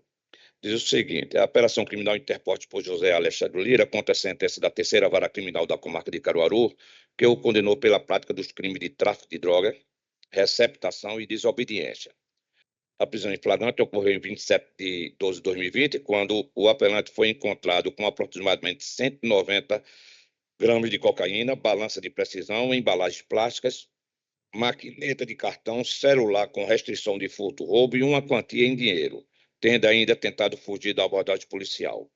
Diz o seguinte: a apelação criminal interposta por José Alexandre Lira contra a sentença da terceira vara criminal da comarca de Caruaru, que o condenou pela prática dos crimes de tráfico de droga, receptação e desobediência. A prisão em flagrante ocorreu em 27 de 12 de 2020, quando o apelante foi encontrado com aproximadamente 190 gramas de cocaína, balança de precisão, embalagens plásticas, maquineta de cartão, celular com restrição de furto, roubo e uma quantia em dinheiro, tendo ainda tentado fugir da abordagem policial.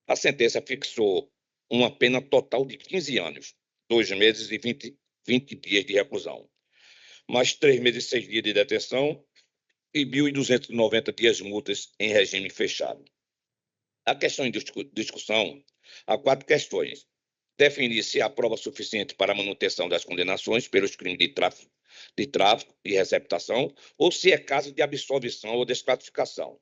A sentença fixou uma pena total de 15 anos, 2 meses e 20 dias de reclusão, mais 3 meses e 6 dias de detenção e 1.290 dias multas em regime fechado. A questão em discussão, há 4 questões. Definir se há prova suficiente para a manutenção das condenações pelos crimes de tráfico e receptação, ou se é caso de absolvição ou desclassificação.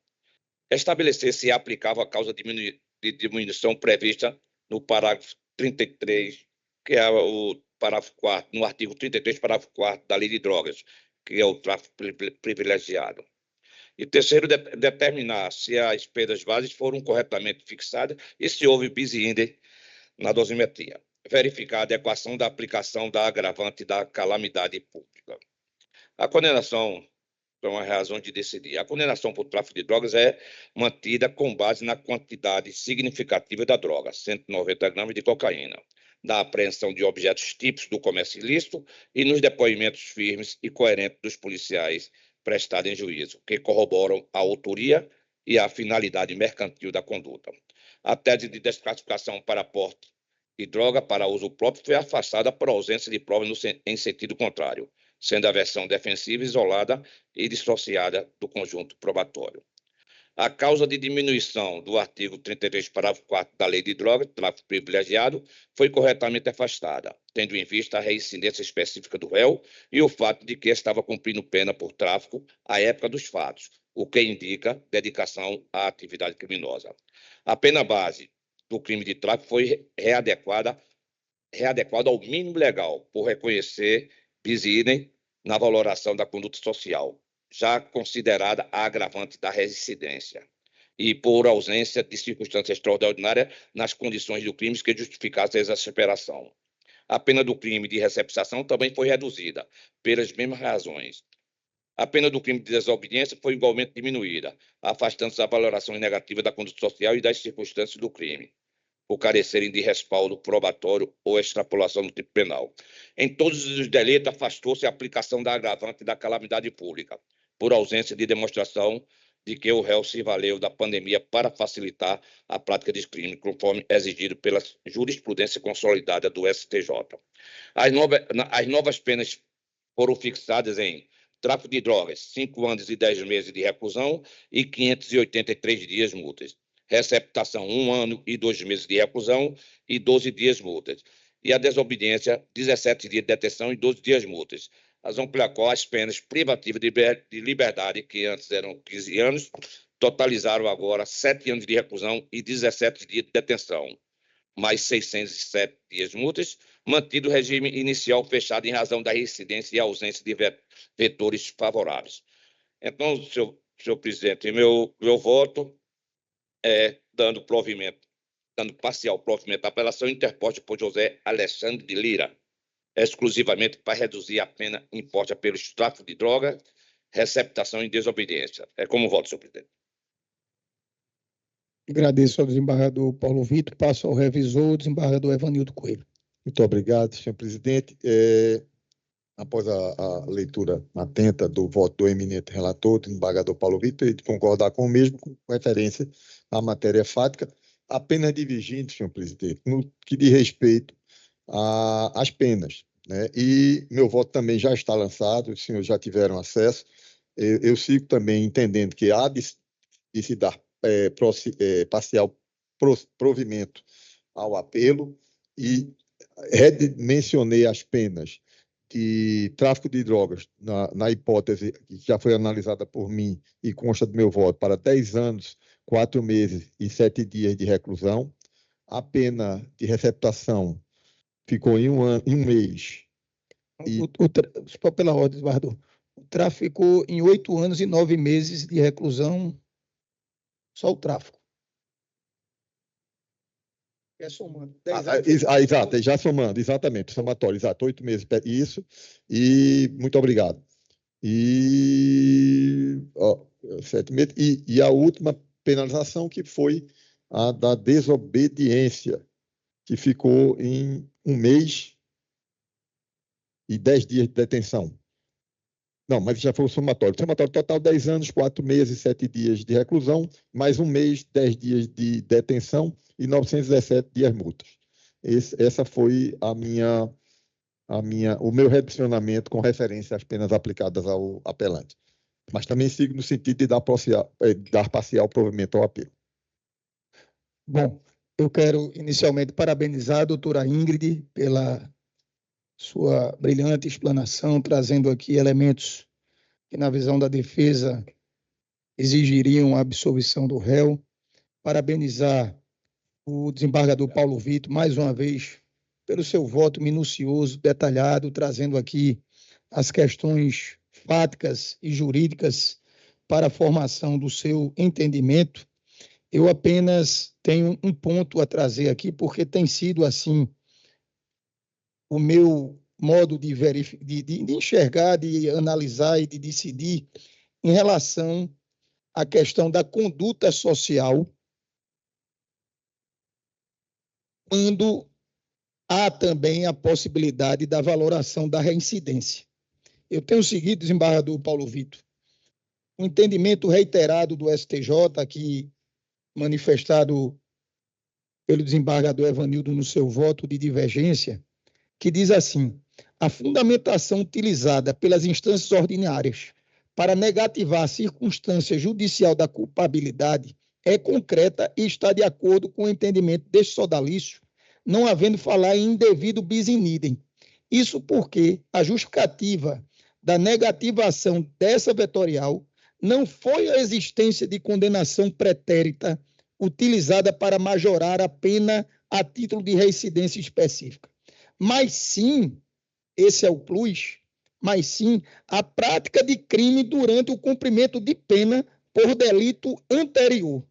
Estabelecer se é aplicável a causa de diminuição prevista no parágrafo 33, que é o parágrafo 4º, no artigo 33, parágrafo 4º da Lei de Drogas, que é o tráfico privilegiado. E terceiro, determinar se as penas básicas foram corretamente fixadas e se houve bis in idem na dosimetria. Verificar a adequação da aplicação da agravante da calamidade pública. A condenação, por uma razão de decidir, a condenação por tráfico de drogas é mantida com base na quantidade significativa da droga, 190 gramas de cocaína, na apreensão de objetos típicos do comércio ilícito e nos depoimentos firmes e coerentes dos policiais prestados em juízo, que corroboram a autoria e a finalidade mercantil da conduta. A tese de desclassificação para porte de droga para uso próprio foi afastada por ausência de provas em sentido contrário, sendo a versão defensiva isolada e dissociada do conjunto probatório. A causa de diminuição do artigo 33, parágrafo 4º da Lei de Drogas, tráfico privilegiado, foi corretamente afastada, tendo em vista a reincidência específica do réu e o fato de que estava cumprindo pena por tráfico à época dos fatos, o que indica dedicação à atividade criminosa. A pena base do crime de tráfico foi readequada readequado ao mínimo legal, por reconhecer bis idem na valoração da conduta social, já considerada a agravante da reincidência, e por ausência de circunstância extraordinária nas condições do crime que justificasse a exasperação. A pena do crime de receptação também foi reduzida, pelas mesmas razões. A pena do crime de desobediência foi igualmente diminuída, afastando-se a valoração negativa da conduta social e das circunstâncias do crime, por carecerem de respaldo probatório ou extrapolação do tipo penal. Em todos os delitos, afastou-se a aplicação da agravante da calamidade pública, por ausência de demonstração de que o réu se valeu da pandemia para facilitar a prática de crime, conforme exigido pela jurisprudência consolidada do STJ. As novas penas foram fixadas em tráfico de drogas, 5 anos e 10 meses de reclusão e 583 dias multas. Receptação, 1 ano e 2 meses de reclusão e 12 dias multas. E a desobediência, 17 dias de detenção e 12 dias multas. Razão pela qual as penas privativas de liberdade, que antes eram 15 anos, totalizaram agora 7 anos de reclusão e 17 dias de detenção, mais 607 dias multas, mantido o regime inicial fechado em razão da reincidência e ausência de vetores favoráveis. Então, senhor presidente, meu voto é dando parcial provimento à apelação interposta por José Alexandre de Lira, exclusivamente para reduzir a pena imposta pelos tráfico de droga, receptação e desobediência. É como voto, senhor presidente. Agradeço ao desembargador Paulo Vitor. Passo ao revisor, o desembargador Evanildo Coelho. Muito obrigado, senhor presidente. Após a leitura atenta do voto do eminente relator, do desembargador Paulo Vitor, e de concordar com o mesmo, com referência à matéria fática, apenas divergente, senhor presidente, no que diz respeito às penas, né? E meu voto também já está lançado, os senhores já tiveram acesso. Eu sigo também entendendo que há de se dar parcial provimento ao apelo, e mencionei as penas de tráfico de drogas, na hipótese que já foi analisada por mim e consta do meu voto, para 10 anos, 4 meses e 7 dias de reclusão. A pena de receptação ficou em um mês. Só pela ordem, desembargador. O tráfico ficou em 8 anos e 9 meses de reclusão, só o tráfico. É somando. 10 anos. Exato, já somando, exatamente, somatório, exato, 8 meses, isso, e muito obrigado. 7 meses, e a última penalização, que foi a da desobediência, que ficou em 1 mês e 10 dias de detenção. Não, mas já foi o somatório. Somatório total, 10 anos, 4 meses e 7 dias de reclusão, mais 1 mês, 10 dias de detenção e 917 dias multas. Essa foi o meu redicionamento com referência às penas aplicadas ao apelante. Mas também sigo no sentido de dar parcial provimento ao apelo. Bom, eu quero inicialmente parabenizar a doutora Ingrid pela sua brilhante explanação, trazendo aqui elementos que, na visão da defesa, exigiriam a absolvição do réu. Parabenizar o desembargador Paulo Vitor, mais uma vez, pelo seu voto minucioso, detalhado, trazendo aqui as questões fáticas e jurídicas para a formação do seu entendimento. Eu apenas tenho um ponto a trazer aqui, porque tem sido assim o meu modo de enxergar, de analisar e de decidir em relação à questão da conduta social, quando há também a possibilidade da valoração da reincidência. Eu tenho seguido, desembargador Paulo Vitor, um entendimento reiterado do STJ, aqui manifestado pelo desembargador Evanildo no seu voto de divergência, que diz assim: a fundamentação utilizada pelas instâncias ordinárias para negativar a circunstância judicial da culpabilidade é concreta e está de acordo com o entendimento deste sodalício, não havendo falar em indevido bis in idem. Isso porque a justificativa da negativação dessa vetorial não foi a existência de condenação pretérita utilizada para majorar a pena a título de reincidência específica, mas sim, esse é o plus, mas sim a prática de crime durante o cumprimento de pena por delito anterior,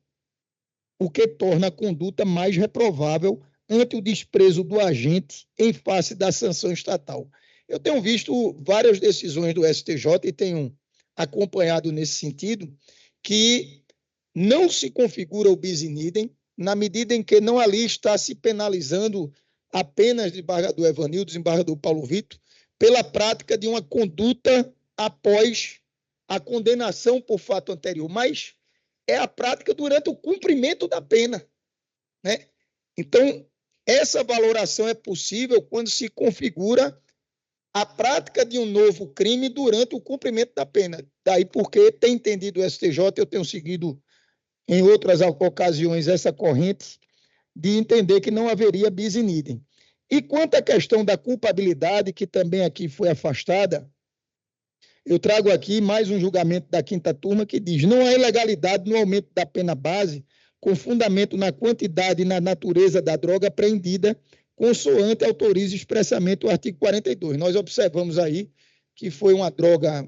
o que torna a conduta mais reprovável ante o desprezo do agente em face da sanção estatal. Eu tenho visto várias decisões do STJ e tenho acompanhado nesse sentido, que não se configura o bis in idem, na medida em que não ali está se penalizando apenas desembargador Evanildo, desembargador Paulo Vitor, pela prática de uma conduta após a condenação por fato anterior, mas é a prática durante o cumprimento da pena, né? Então, essa valoração é possível quando se configura a prática de um novo crime durante o cumprimento da pena. Daí porque tem entendido o STJ, eu tenho seguido em outras ocasiões essa corrente de entender que não haveria bis in idem. E quanto à questão da culpabilidade, que também aqui foi afastada, eu trago aqui mais um julgamento da quinta turma que diz: não há ilegalidade no aumento da pena base com fundamento na quantidade e na natureza da droga apreendida, consoante autorize expressamente o artigo 42. Nós observamos aí que foi uma droga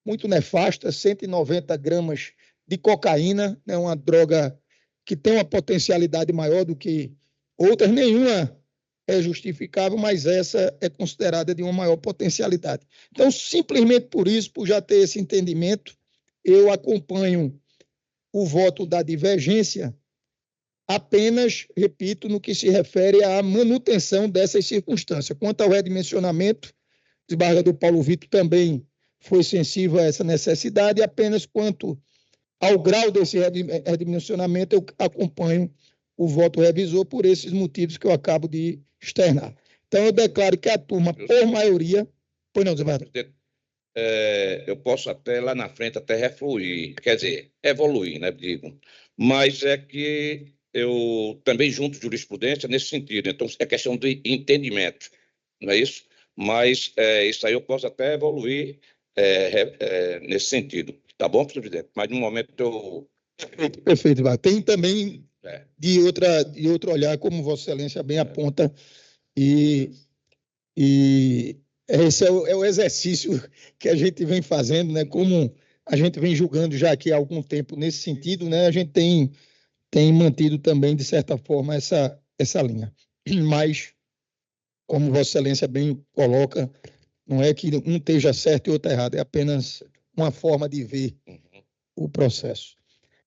muito nefasta, 190 gramas de cocaína, né, uma droga que tem uma potencialidade maior do que outras, nenhuma é justificável, mas essa é considerada de uma maior potencialidade. Então, simplesmente por isso, por já ter esse entendimento, eu acompanho o voto da divergência apenas, repito, no que se refere à manutenção dessas circunstâncias. Quanto ao redimensionamento, o desembargador Paulo Vitor também foi sensível a essa necessidade, e apenas quanto ao grau desse redimensionamento, eu acompanho o voto revisor por esses motivos que eu acabo de externar. Então, eu declaro que a turma, por maioria... Pois não, desembargador. Eu posso até lá na frente até refluir, quer dizer, evoluir, né, digo. Mas é que eu também junto jurisprudência nesse sentido. Então, é questão de entendimento, não é isso? Mas isso aí eu posso até evoluir nesse sentido. Tá bom, presidente? Mas no momento eu... Perfeito, Ivar. Tem também de outro olhar, como Vossa Excelência bem aponta, e esse é o exercício que a gente vem fazendo, né? Como a gente vem julgando já aqui há algum tempo nesse sentido, né? A gente tem mantido também, de certa forma, essa linha. Mas, como Vossa Excelência bem coloca, não é que um esteja certo e outro errado, é apenas uma forma de ver o processo.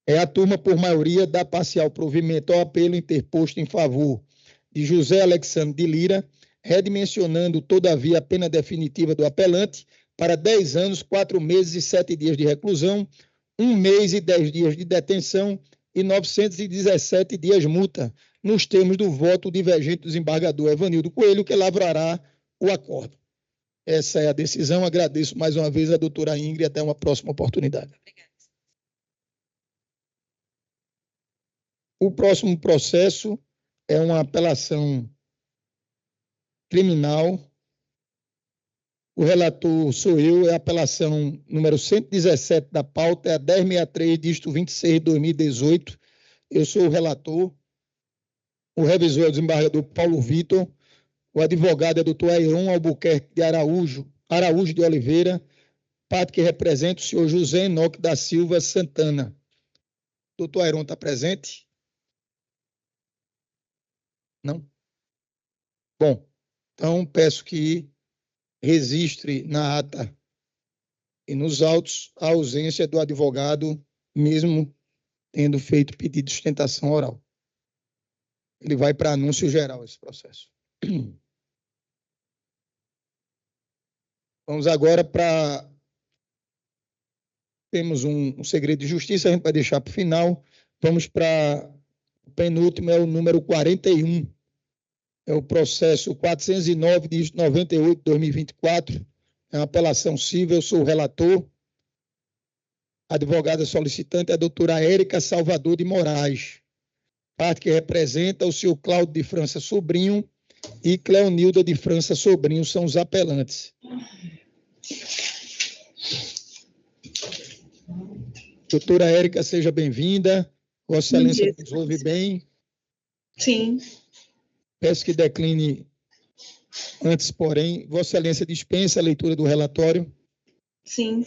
A turma, por maioria, dá parcial provimento ao apelo interposto em favor de José Alexandre de Lira, redimensionando, todavia, a pena definitiva do apelante para 10 anos, 4 meses e 7 dias de reclusão, 1 mês e 10 dias de detenção e 917 dias multa, nos termos do voto divergente do desembargador Evanildo Coelho, que lavrará o acordo. Essa é a decisão. Agradeço mais uma vez a doutora Ingrid e até uma próxima oportunidade. O próximo processo é uma apelação criminal. O relator sou eu, é a apelação número 117 da pauta, é a 1063, dígito 26 de 2018. Eu sou o relator. O revisor é o desembargador Paulo Vitor. O advogado é o doutor Airon Albuquerque de Araújo de Oliveira, parte que representa o senhor José Enoque da Silva Santana. Doutor Airon está presente? Não? Bom, então peço que registre na ata e nos autos a ausência do advogado, mesmo tendo feito pedido de sustentação oral. Ele vai para anúncio geral, esse processo. Vamos agora para... Temos um segredo de justiça, a gente vai deixar para o final. Vamos para o penúltimo, é o número 41. É o processo 409 de 98 de 2024. É uma apelação civil, eu sou o relator. A advogada solicitante é a doutora Érica Salvador de Moraes. Parte que representa o senhor Cláudio de França Sobrinho e Cleonilda de França Sobrinho são os apelantes. Doutora Érica, seja bem-vinda. Vossa Excelência nos ouve bem? Sim. Peço que decline Antes, porém, Vossa Excelência dispensa a leitura do relatório. Sim.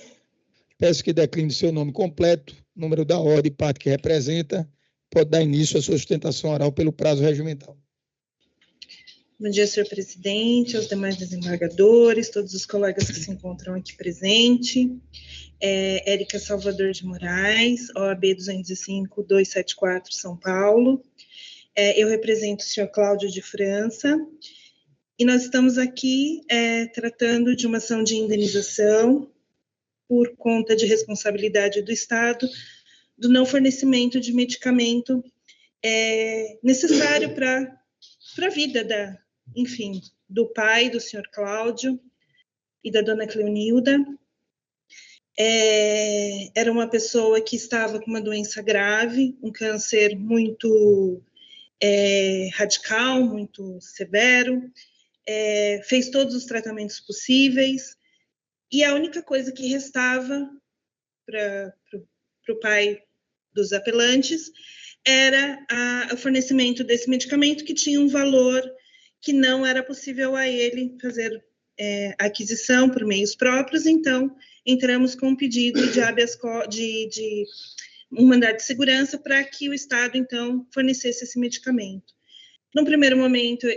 Peço que decline seu nome completo, número da ordem e parte que representa. Pode dar início à sua sustentação oral pelo prazo regimental. Bom dia, senhor presidente, aos demais desembargadores, todos os colegas que se encontram aqui presentes. Érica Salvador de Moraes, OAB 205-274, São Paulo. Eu represento o senhor Cláudio de França. E nós estamos aqui tratando de uma ação de indenização por conta de responsabilidade do Estado do não fornecimento de medicamento necessário para a vida do pai, do senhor Cláudio e da dona Cleonilda. Era uma pessoa que estava com uma doença grave, um câncer muito radical, muito severo, fez todos os tratamentos possíveis, e a única coisa que restava para o pai dos apelantes era o fornecimento desse medicamento, que tinha um valor que não era possível a ele fazer a aquisição por meios próprios. Então, entramos com um pedido de habeas de um mandado de segurança para que o Estado, então, fornecesse esse medicamento. No primeiro momento,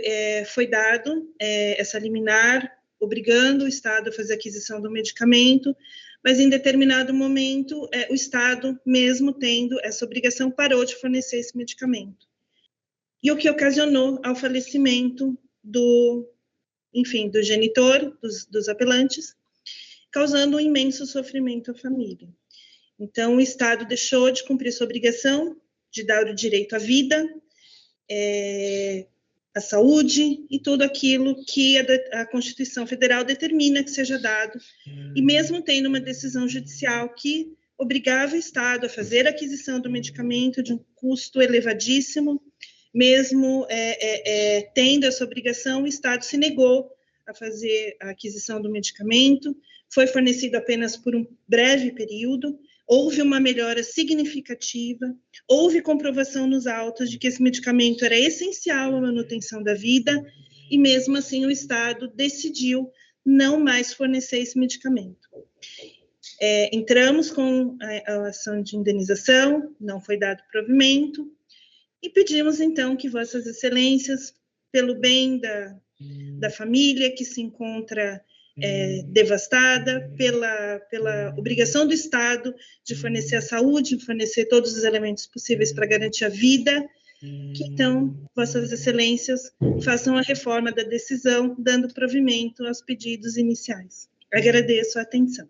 foi dado essa liminar, obrigando o Estado a fazer a aquisição do medicamento, mas em determinado momento, o Estado, mesmo tendo essa obrigação, parou de fornecer esse medicamento. E o que ocasionou ao falecimento do genitor, dos apelantes, causando um imenso sofrimento à família. Então, o Estado deixou de cumprir sua obrigação de dar o direito à vida, a saúde e tudo aquilo que a Constituição Federal determina que seja dado. E mesmo tendo uma decisão judicial que obrigava o Estado a fazer a aquisição do medicamento de um custo elevadíssimo, mesmo tendo essa obrigação, o Estado se negou a fazer a aquisição do medicamento, foi fornecido apenas por um breve período. Houve uma melhora significativa, houve comprovação nos autos de que esse medicamento era essencial à manutenção da vida, e mesmo assim o Estado decidiu não mais fornecer esse medicamento. Entramos com a ação de indenização, não foi dado provimento, e pedimos então que Vossas Excelências, pelo bem da família que se encontra devastada, pela obrigação do Estado de fornecer a saúde, de fornecer todos os elementos possíveis para garantir a vida, que então Vossas Excelências façam a reforma da decisão, dando provimento aos pedidos iniciais. Agradeço a atenção.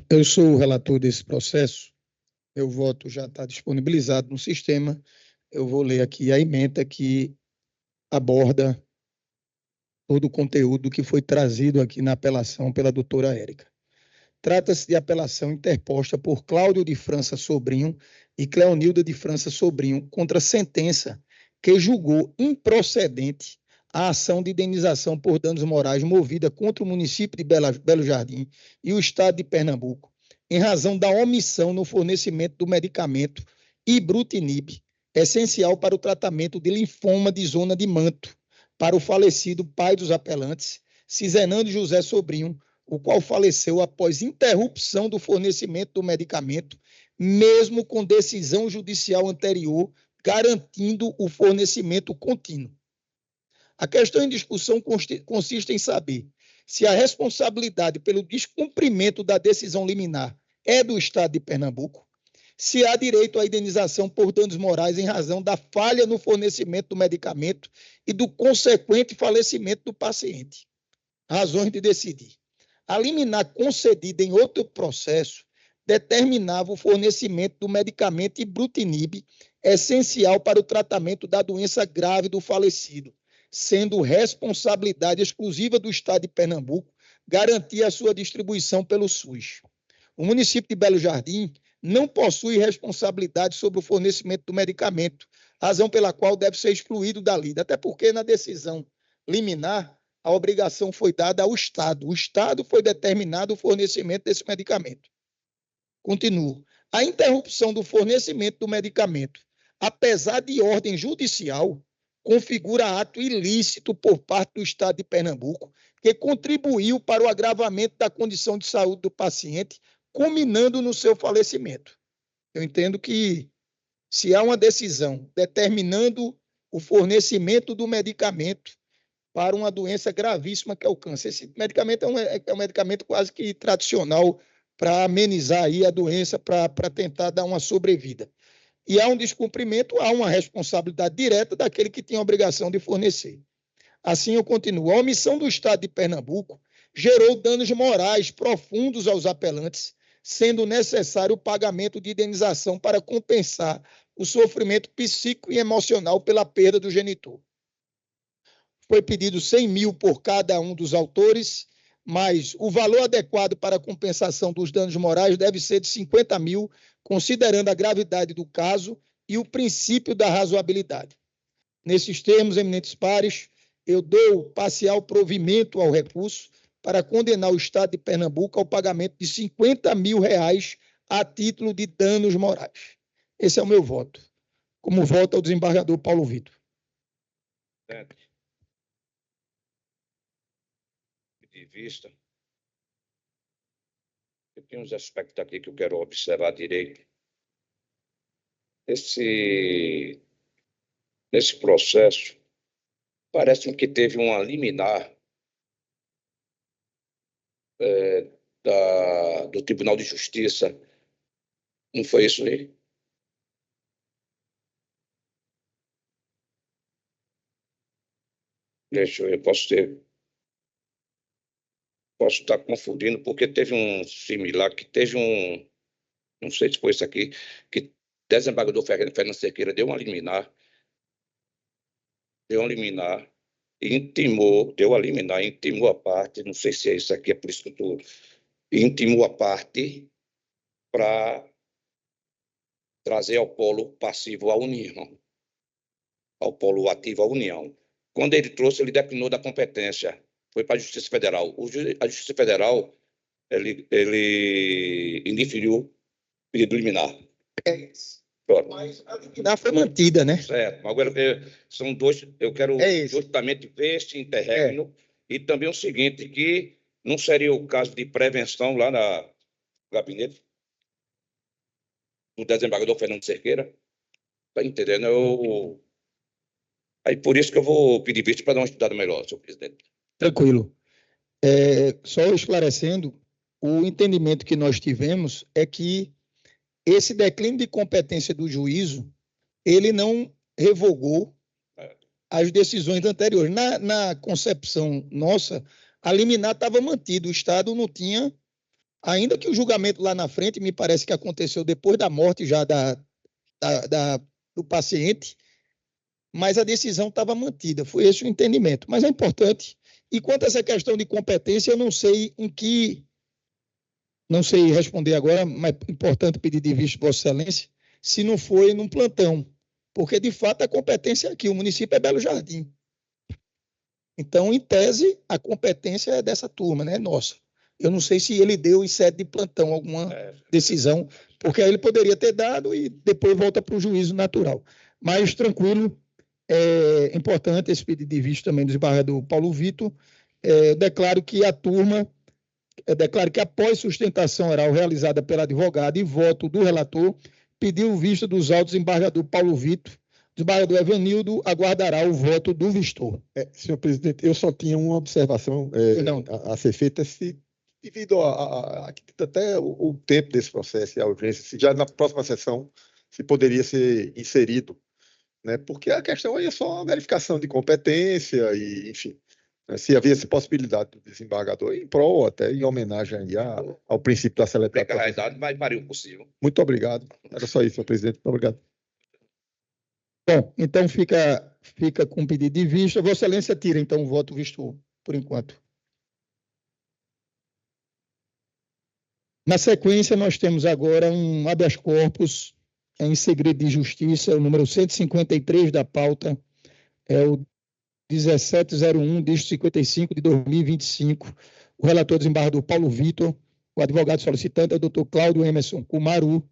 Eu sou o relator desse processo, meu voto já está disponibilizado no sistema. Eu vou ler aqui a ementa que aborda todo o conteúdo que foi trazido aqui na apelação pela doutora Érica. Trata-se de apelação interposta por Cláudio de França Sobrinho e Cleonilda de França Sobrinho contra a sentença que julgou improcedente a ação de indenização por danos morais movida contra o município de Belo Jardim e o estado de Pernambuco, em razão da omissão no fornecimento do medicamento Ibrutinib, essencial para o tratamento de linfoma de zona de manto, para o falecido pai dos apelantes, Cizenando José Sobrinho, o qual faleceu após interrupção do fornecimento do medicamento, mesmo com decisão judicial anterior garantindo o fornecimento contínuo. A questão em discussão consiste em saber se a responsabilidade pelo descumprimento da decisão liminar é do Estado de Pernambuco, se há direito à indenização por danos morais em razão da falha no fornecimento do medicamento e do consequente falecimento do paciente. Razões de decidir. A liminar concedida em outro processo determinava o fornecimento do medicamento Ibrutinib, essencial para o tratamento da doença grave do falecido, sendo responsabilidade exclusiva do Estado de Pernambuco garantir a sua distribuição pelo SUS. O município de Belo Jardim não possui responsabilidade sobre o fornecimento do medicamento, razão pela qual deve ser excluído da lida, até porque na decisão liminar a obrigação foi dada ao Estado. O Estado foi determinado o fornecimento desse medicamento. Continuo. A interrupção do fornecimento do medicamento, apesar de ordem judicial, configura ato ilícito por parte do Estado de Pernambuco, que contribuiu para o agravamento da condição de saúde do paciente, culminando no seu falecimento. Eu entendo que, se há uma decisão determinando o fornecimento do medicamento para uma doença gravíssima que é o câncer, esse medicamento é um medicamento quase que tradicional para amenizar aí a doença, para tentar dar uma sobrevida. E há um descumprimento, há uma responsabilidade direta daquele que tem a obrigação de fornecer. Assim, eu continuo. A omissão do Estado de Pernambuco gerou danos morais profundos aos apelantes, sendo necessário o pagamento de indenização para compensar o sofrimento psíquico e emocional pela perda do genitor. Foi pedido 100 mil por cada um dos autores, mas o valor adequado para a compensação dos danos morais deve ser de 50 mil, considerando a gravidade do caso e o princípio da razoabilidade. Nesses termos, eminentes pares, eu dou parcial provimento ao recurso para condenar o Estado de Pernambuco ao pagamento de 50 mil reais a título de danos morais. Esse é o meu voto. Como voto ao desembargador Paulo Vitor. De vista, eu tenho uns aspectos aqui que eu quero observar direito. Nesse processo, parece-me que teve uma liminar do Tribunal de Justiça. Não foi isso aí? Deixa eu ver, posso estar confundindo, porque teve um similar, que teve não sei se foi isso aqui, que o desembargador Fernando Cerqueira deu uma liminar, e intimou a parte, não sei se é isso aqui, é por isso que eu intimou a parte para trazer ao polo passivo a União, ao polo ativo a União. Quando ele trouxe, ele declinou da competência, foi para a Justiça Federal. A Justiça Federal, ele indeferiu o pedido liminar. É isso. Mas a liminar foi mantida, né? Certo. Agora, são dois, eu quero justamente ver este interregno e também o seguinte, que não seria o caso de prevenção lá no gabinete do desembargador Fernando Cerqueira? Está entendendo? Aí por isso que eu vou pedir vista para dar uma estudada melhor, senhor presidente. Tranquilo. Só esclarecendo, o entendimento que nós tivemos é que esse declínio de competência do juízo, ele não revogou as decisões anteriores. Na concepção nossa, a liminar estava mantida, o Estado não tinha, ainda que o julgamento lá na frente, me parece que aconteceu depois da morte já do paciente, mas a decisão estava mantida, foi esse o entendimento. Mas é importante. E quanto a essa questão de competência, eu não sei não sei responder agora, mas é importante pedir de vista, Vossa Excelência, se não foi num plantão, porque, de fato, a competência aqui, o município é Belo Jardim. Então, em tese, a competência é dessa turma, né? Nossa. Eu não sei se ele deu em sede de plantão alguma decisão, porque aí ele poderia ter dado e depois volta para o juízo natural. Mas, tranquilo, é importante esse pedido de vista também do desembargador Paulo Vitor. Eu declaro que após sustentação oral realizada pela advogada e voto do relator, pediu vista dos autos do desembargador Paulo Vitor. O desembargador Evanildo aguardará o voto do vistor. Senhor presidente, eu só tinha uma observação a ser feita, devido até o tempo desse processo e a urgência, se já na próxima sessão se poderia ser inserido, né? Porque a questão aí é só uma verificação de competência e, enfim, se havia essa possibilidade do desembargador em prol, até em homenagem aí ao princípio da celeridade. A realidade vai parir o possível. Muito obrigado. Era só isso, senhor presidente. Muito obrigado. Bom, então fica com o pedido de vista. Vossa Excelência tira, então, o voto visto por enquanto. Na sequência, nós temos agora um habeas corpus em segredo de justiça, o número 153 da pauta, é o 1701, dígito 55 de 2025. O relator desembargador Paulo Vitor, o advogado solicitante é o doutor Cláudio Emerson Kumaru.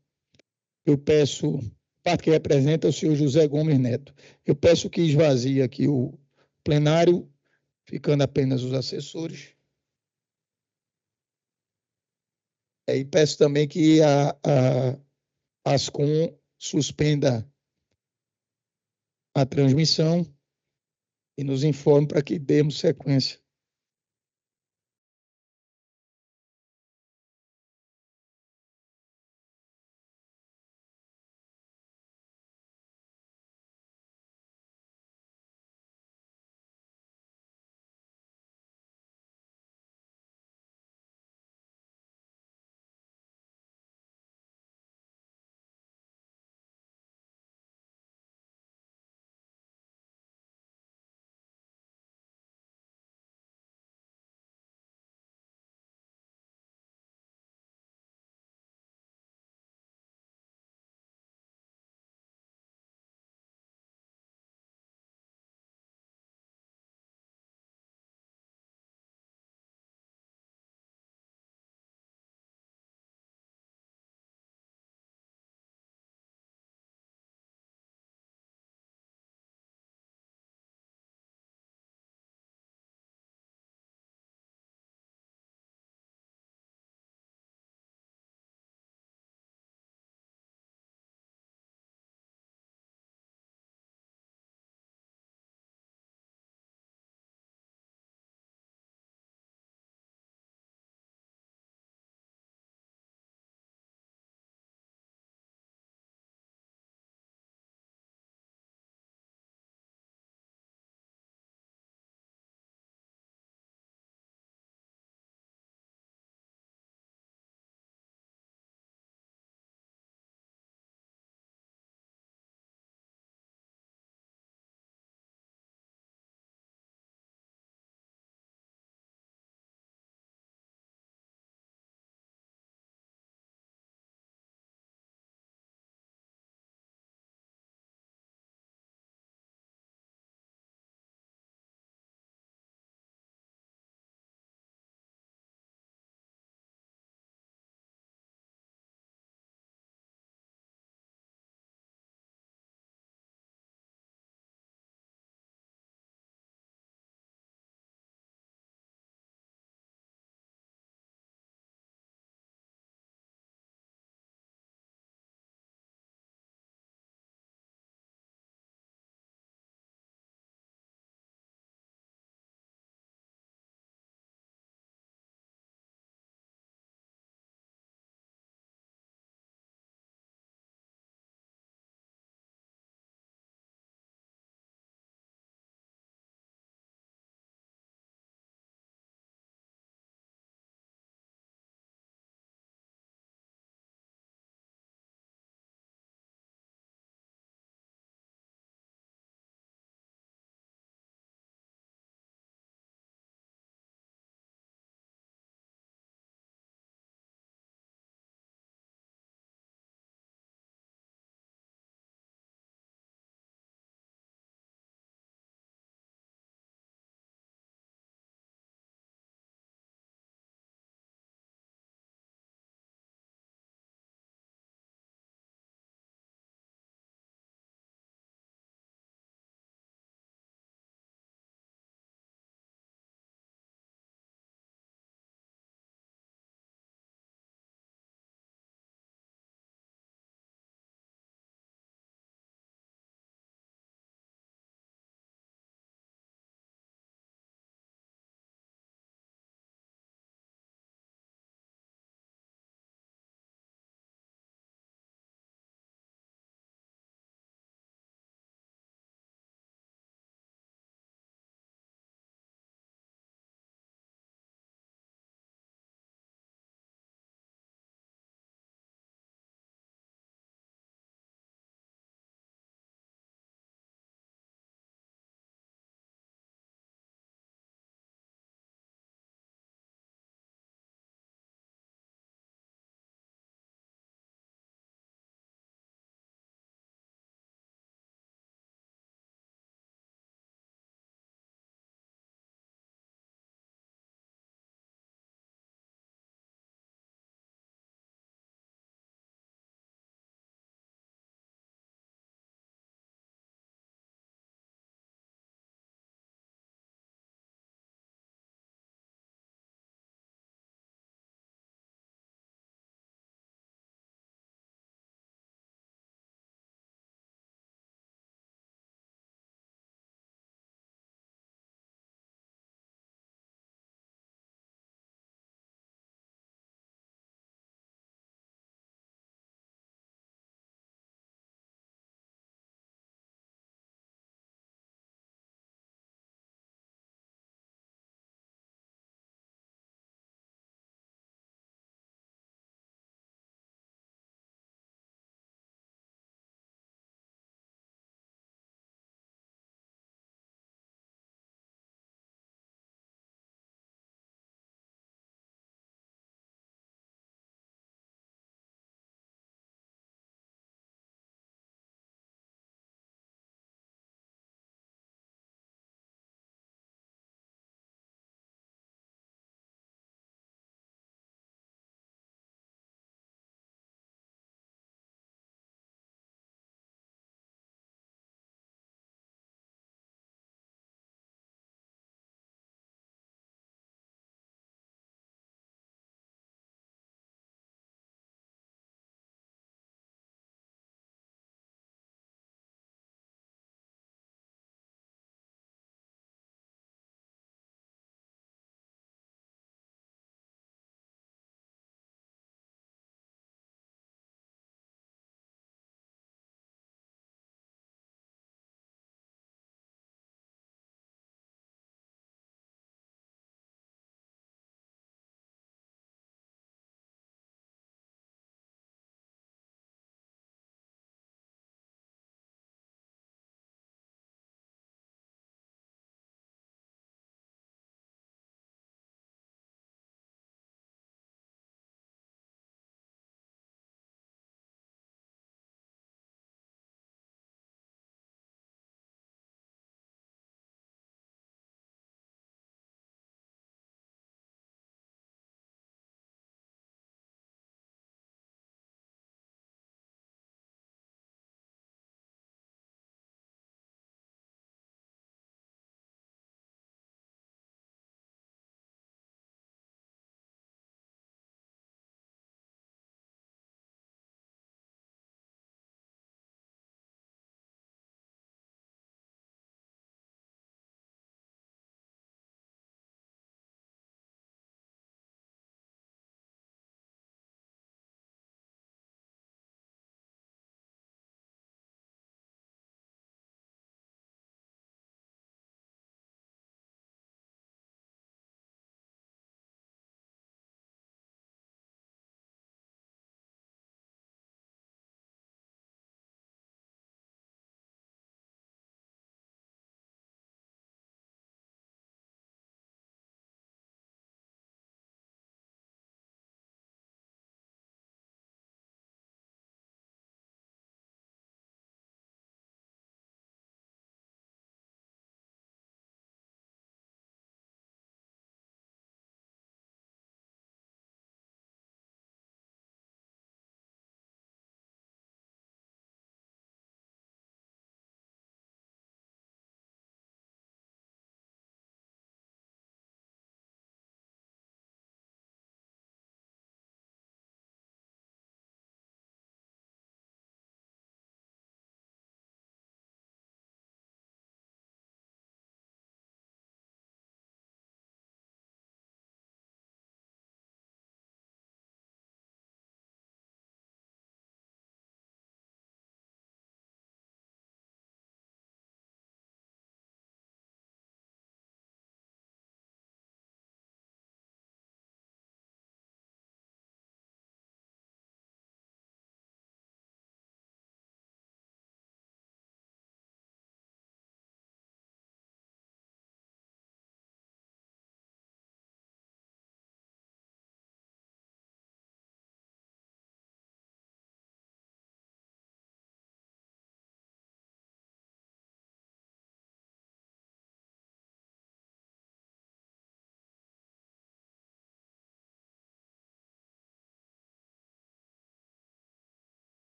Eu peço parte que representa é o senhor José Gomes Neto. Eu peço que esvazie aqui o plenário, ficando apenas os assessores. E peço também que a Ascom suspenda a transmissão e nos informe para que demos sequência.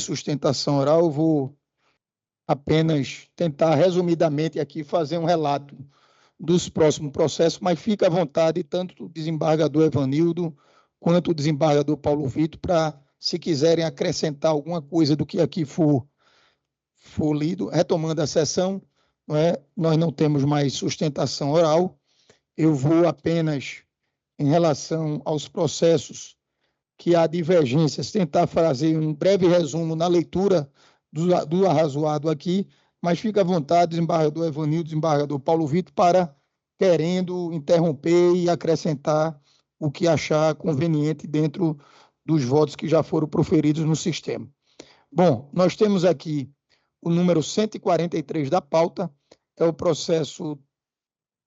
sustentação oral, eu vou apenas tentar, resumidamente, aqui fazer um relato dos próximos processos, mas fica à vontade, tanto o desembargador Evanildo quanto o desembargador Paulo Vitor, para, se quiserem acrescentar alguma coisa do que aqui for lido. Retomando a sessão, nós não temos mais sustentação oral. Eu vou apenas, em relação aos processos que há divergências, tentar fazer um breve resumo na leitura do arrazoado aqui, mas fica à vontade, desembargador Evanildo, desembargador Paulo Vitor, para, querendo, interromper e acrescentar o que achar conveniente dentro dos votos que já foram proferidos no sistema. Bom, nós temos aqui o número 143 da pauta, é o processo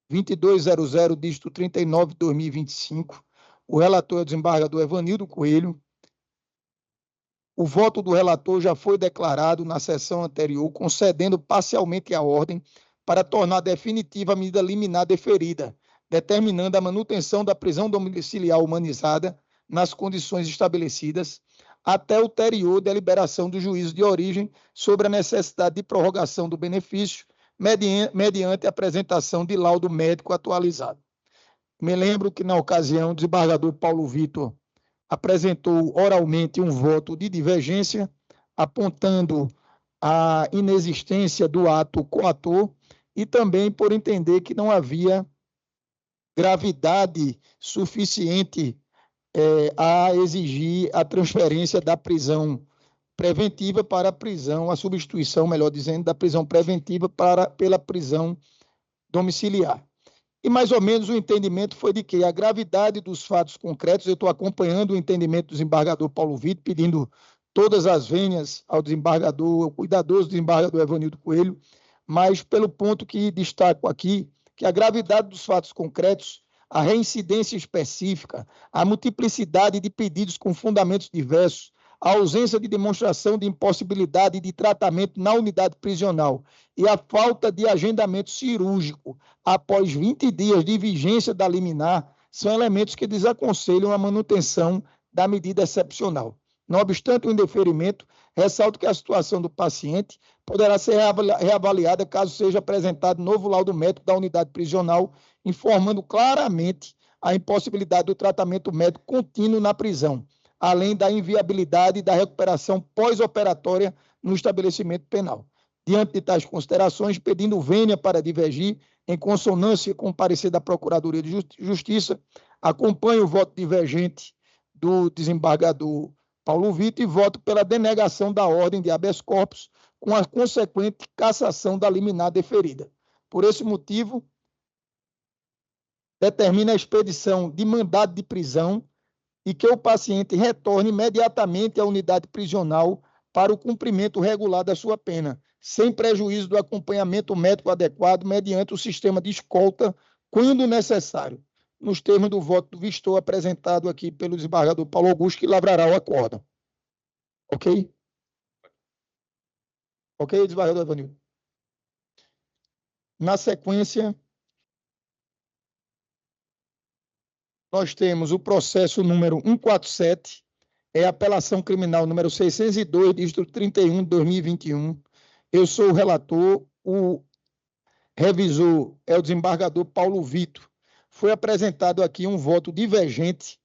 2200, dígito 39, 2025. O relator é o desembargador Evanildo Coelho. O voto do relator já foi declarado na sessão anterior, concedendo parcialmente a ordem para tornar definitiva a medida liminar deferida, determinando a manutenção da prisão domiciliar humanizada nas condições estabelecidas, até ulterior deliberação do juízo de origem sobre a necessidade de prorrogação do benefício, mediante a apresentação de laudo médico atualizado. Me lembro que, na ocasião, o desembargador Paulo Vitor apresentou oralmente um voto de divergência, apontando a inexistência do ato coator e também por entender que não havia gravidade suficiente a exigir a transferência da prisão preventiva para a prisão, a substituição, melhor dizendo, da prisão preventiva pela prisão domiciliar. E mais ou menos o entendimento foi de que a gravidade dos fatos concretos, eu estou acompanhando o entendimento do desembargador Paulo Vitor, pedindo todas as vênias ao desembargador, ao cuidadoso desembargador Evanildo Coelho, mas pelo ponto que destaco aqui, que a gravidade dos fatos concretos, a reincidência específica, a multiplicidade de pedidos com fundamentos diversos, a ausência de demonstração de impossibilidade de tratamento na unidade prisional e a falta de agendamento cirúrgico após 20 dias de vigência da liminar são elementos que desaconselham a manutenção da medida excepcional. Não obstante o indeferimento, ressalto que a situação do paciente poderá ser reavaliada caso seja apresentado novo laudo médico da unidade prisional, informando claramente a impossibilidade do tratamento médico contínuo na prisão, além da inviabilidade da recuperação pós-operatória no estabelecimento penal. Diante de tais considerações, pedindo vênia para divergir, em consonância com o parecer da Procuradoria de Justiça, acompanho o voto divergente do desembargador Paulo Vitor e voto pela denegação da ordem de habeas corpus com a consequente cassação da liminar deferida. Por esse motivo, determina a expedição de mandado de prisão e que o paciente retorne imediatamente à unidade prisional para o cumprimento regular da sua pena, sem prejuízo do acompanhamento médico adequado mediante o sistema de escolta, quando necessário, nos termos do voto do vistor apresentado aqui pelo desembargador Paulo Augusto, que lavrará o acórdão. Ok? Ok, desembargador Evanildo? Na sequência, nós temos o processo número 147, é a apelação criminal número 602, dígito 31 de 2021. Eu sou o relator, o revisor é o desembargador Paulo Vitor. Foi apresentado aqui um voto divergente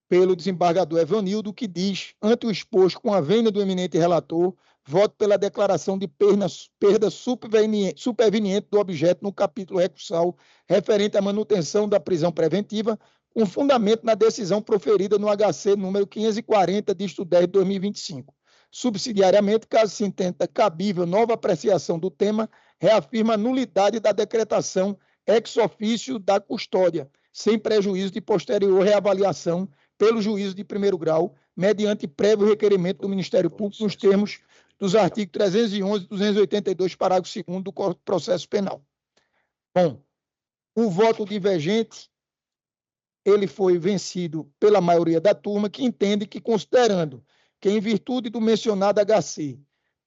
pelo desembargador Evanildo, que diz, ante o exposto com a vênia do eminente relator, voto pela declaração de perda superveniente do objeto no capítulo recursal referente à manutenção da prisão preventiva, com fundamento na decisão proferida no HC número 540, dígito 10 de 2025. Subsidiariamente, caso se entenda cabível nova apreciação do tema, reafirma a nulidade da decretação ex officio da custódia, sem prejuízo de posterior reavaliação pelo juízo de primeiro grau, mediante prévio requerimento do Ministério Público nos termos dos artigos 311 e 282, parágrafo 2º do processo penal. Bom, o voto divergente, ele foi vencido pela maioria da turma, que entende que, considerando que, em virtude do mencionado HC,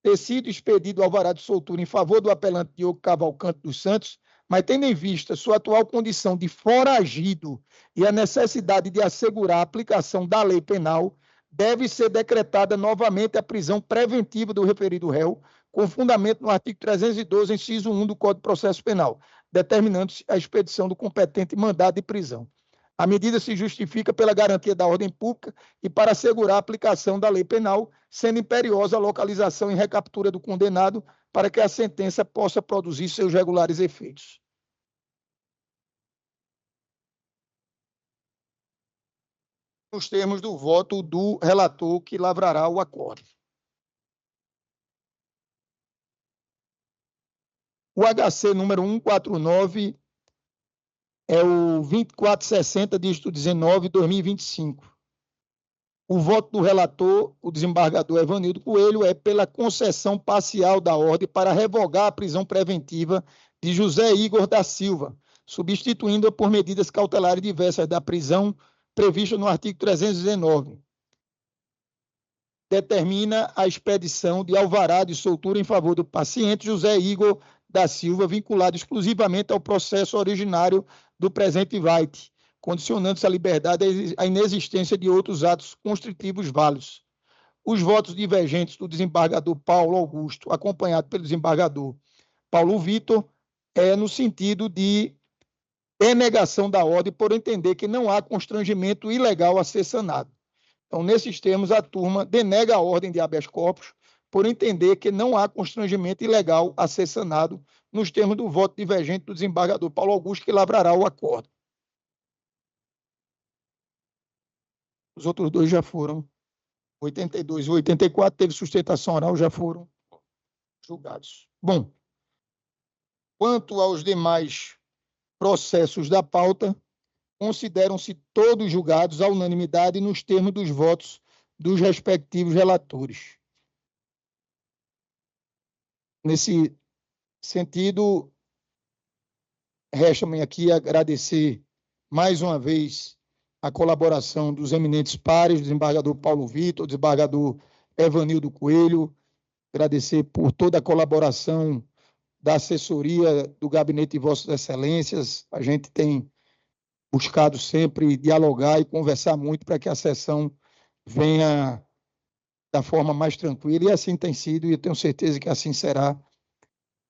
ter sido expedido alvará de soltura em favor do apelante Diogo Cavalcante dos Santos, mas tendo em vista sua atual condição de foragido e a necessidade de assegurar a aplicação da lei penal, deve ser decretada novamente a prisão preventiva do referido réu, com fundamento no artigo 312, inciso 1 do Código de Processo Penal, determinando-se a expedição do competente mandado de prisão. A medida se justifica pela garantia da ordem pública e para assegurar a aplicação da lei penal, sendo imperiosa a localização e recaptura do condenado para que a sentença possa produzir seus regulares efeitos. Nos termos do voto do relator que lavrará o acordo. O HC número 149 é o 2460, dígito 19, 2025. O voto do relator, o desembargador Evanildo Coelho, é pela concessão parcial da ordem para revogar a prisão preventiva de José Igor da Silva, substituindo-a por medidas cautelares diversas da prisão prevista no artigo 319. Determina a expedição de alvará de soltura em favor do paciente José Igor da Silva, vinculado exclusivamente ao processo originário do presente right, condicionando-se a liberdade à inexistência de outros atos constritivos válidos. Os votos divergentes do desembargador Paulo Augusto, acompanhado pelo desembargador Paulo Vitor, é no sentido de denegação da ordem por entender que não há constrangimento ilegal a ser sanado. Então, nesses termos, a turma denega a ordem de habeas corpus por entender que não há constrangimento ilegal a ser sanado, nos termos do voto divergente do desembargador Paulo Augusto, que lavrará o acordo. Os outros dois já foram. 82 e 84 teve sustentação oral, já foram julgados. Bom, quanto aos demais processos da pauta, consideram-se todos julgados à unanimidade nos termos dos votos dos respectivos relatores. Nesse sentido, resta-me aqui agradecer mais uma vez a colaboração dos eminentes pares, do desembargador Paulo Vitor, do desembargador Evanildo Coelho, agradecer por toda a colaboração da assessoria do Gabinete de Vossas Excelências. A gente tem buscado sempre dialogar e conversar muito para que a sessão venha da forma mais tranquila, e assim tem sido, e eu tenho certeza que assim será,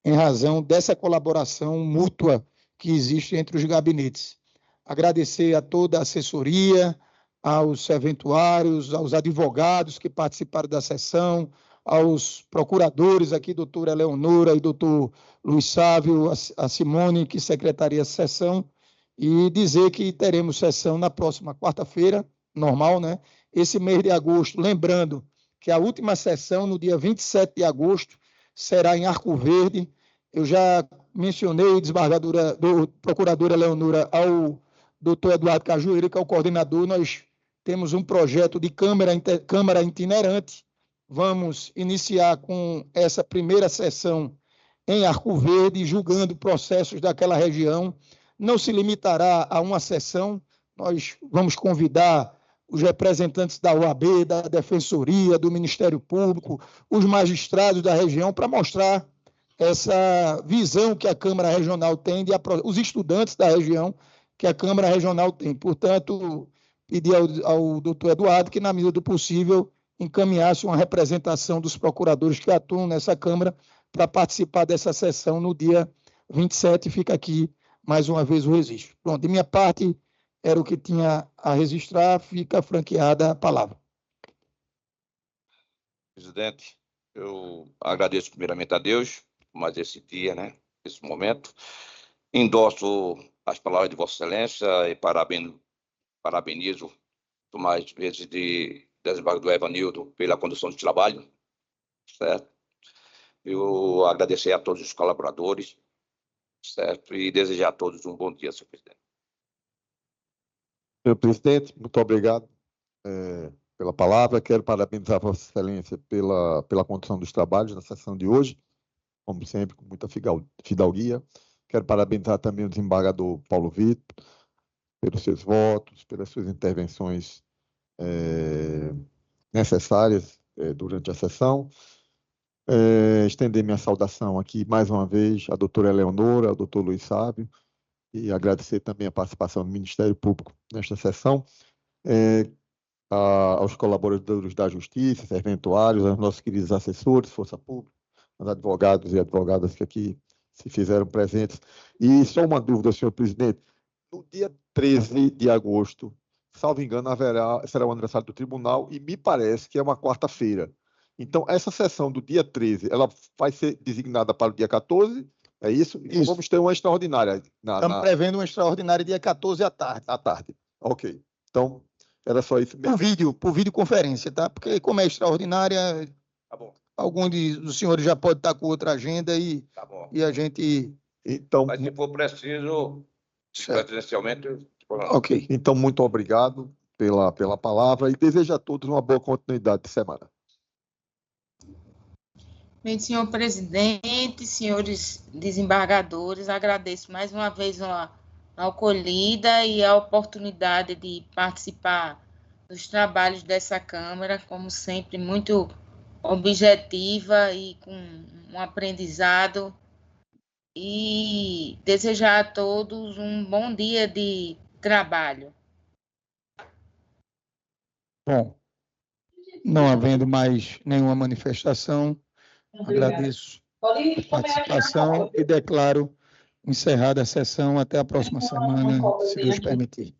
em razão dessa colaboração mútua que existe entre os gabinetes. Agradecer a toda a assessoria, aos serventuários, aos advogados que participaram da sessão, aos procuradores aqui, doutora Eleonora e doutor Luiz Sávio, a Simone, que secretaria a sessão, e dizer que teremos sessão na próxima quarta-feira, normal, né? Esse mês de agosto, lembrando que a última sessão, no dia 27 de agosto, será em Arco Verde. Eu já mencionei, desembargadora, procuradora Eleonora, ao doutor Eduardo Cajueira, que é o coordenador. Nós temos um projeto de câmara itinerante. Vamos iniciar com essa primeira sessão em Arco Verde, julgando processos daquela região. Não se limitará a uma sessão, nós vamos convidar os representantes da OAB, da Defensoria, do Ministério Público, os magistrados da região, para mostrar essa visão que a Câmara Regional tem, os estudantes da região que a Câmara Regional tem. Portanto, pedir ao doutor Eduardo que, na medida do possível, encaminhasse uma representação dos procuradores que atuam nessa Câmara para participar dessa sessão no dia 27. Fica aqui, mais uma vez, o registro. Pronto, de minha parte, era o que tinha a registrar, fica franqueada a palavra. Presidente, eu agradeço primeiramente a Deus por mais esse dia, né, esse momento. Endosso as palavras de Vossa Excelência e parabenizo mais vezes de desembargador Evanildo pela condução de trabalho, certo? Eu agradecer a todos os colaboradores, certo? E desejar a todos um bom dia, senhor presidente. Senhor presidente, muito obrigado pela palavra. Quero parabenizar Vossa Excelência pela condução dos trabalhos na sessão de hoje, como sempre, com muita fidalguia. Quero parabenizar também o desembargador Paulo Vitor pelos seus votos, pelas suas intervenções necessárias durante a sessão. Estender minha saudação aqui, mais uma vez, à doutora Eleonora, ao doutor Luiz Sávio, e agradecer também a participação do Ministério Público nesta sessão. aos colaboradores da Justiça, serventuários, aos nossos queridos assessores, Força Pública, aos advogados e advogadas que aqui se fizeram presentes. E só uma dúvida, senhor presidente. No dia 13 de agosto, salvo engano, será o aniversário do tribunal e me parece que é uma quarta-feira. Então, essa sessão do dia 13, ela vai ser designada para o dia 14, é isso? E Isso. vamos ter uma extraordinária. Estamos prevendo uma extraordinária dia 14 à tarde. À tarde. Ok. Então, era só isso mesmo. Por videoconferência, tá? Porque como é extraordinária, Tá bom. algum dos senhores já pode estar com outra agenda Tá bom. e a gente... Então, Mas se for preciso, Certo. presencialmente... Ok. então, muito obrigado pela palavra e desejo a todos uma boa continuidade de semana. Bem, senhor presidente, senhores desembargadores, agradeço mais uma vez a acolhida e a oportunidade de participar dos trabalhos dessa Câmara, como sempre, muito objetiva e com um aprendizado. E desejar a todos um bom dia de trabalho. Bom, não havendo mais nenhuma manifestação, agradeço a participação e declaro encerrada a sessão até a próxima semana, se Deus permitir.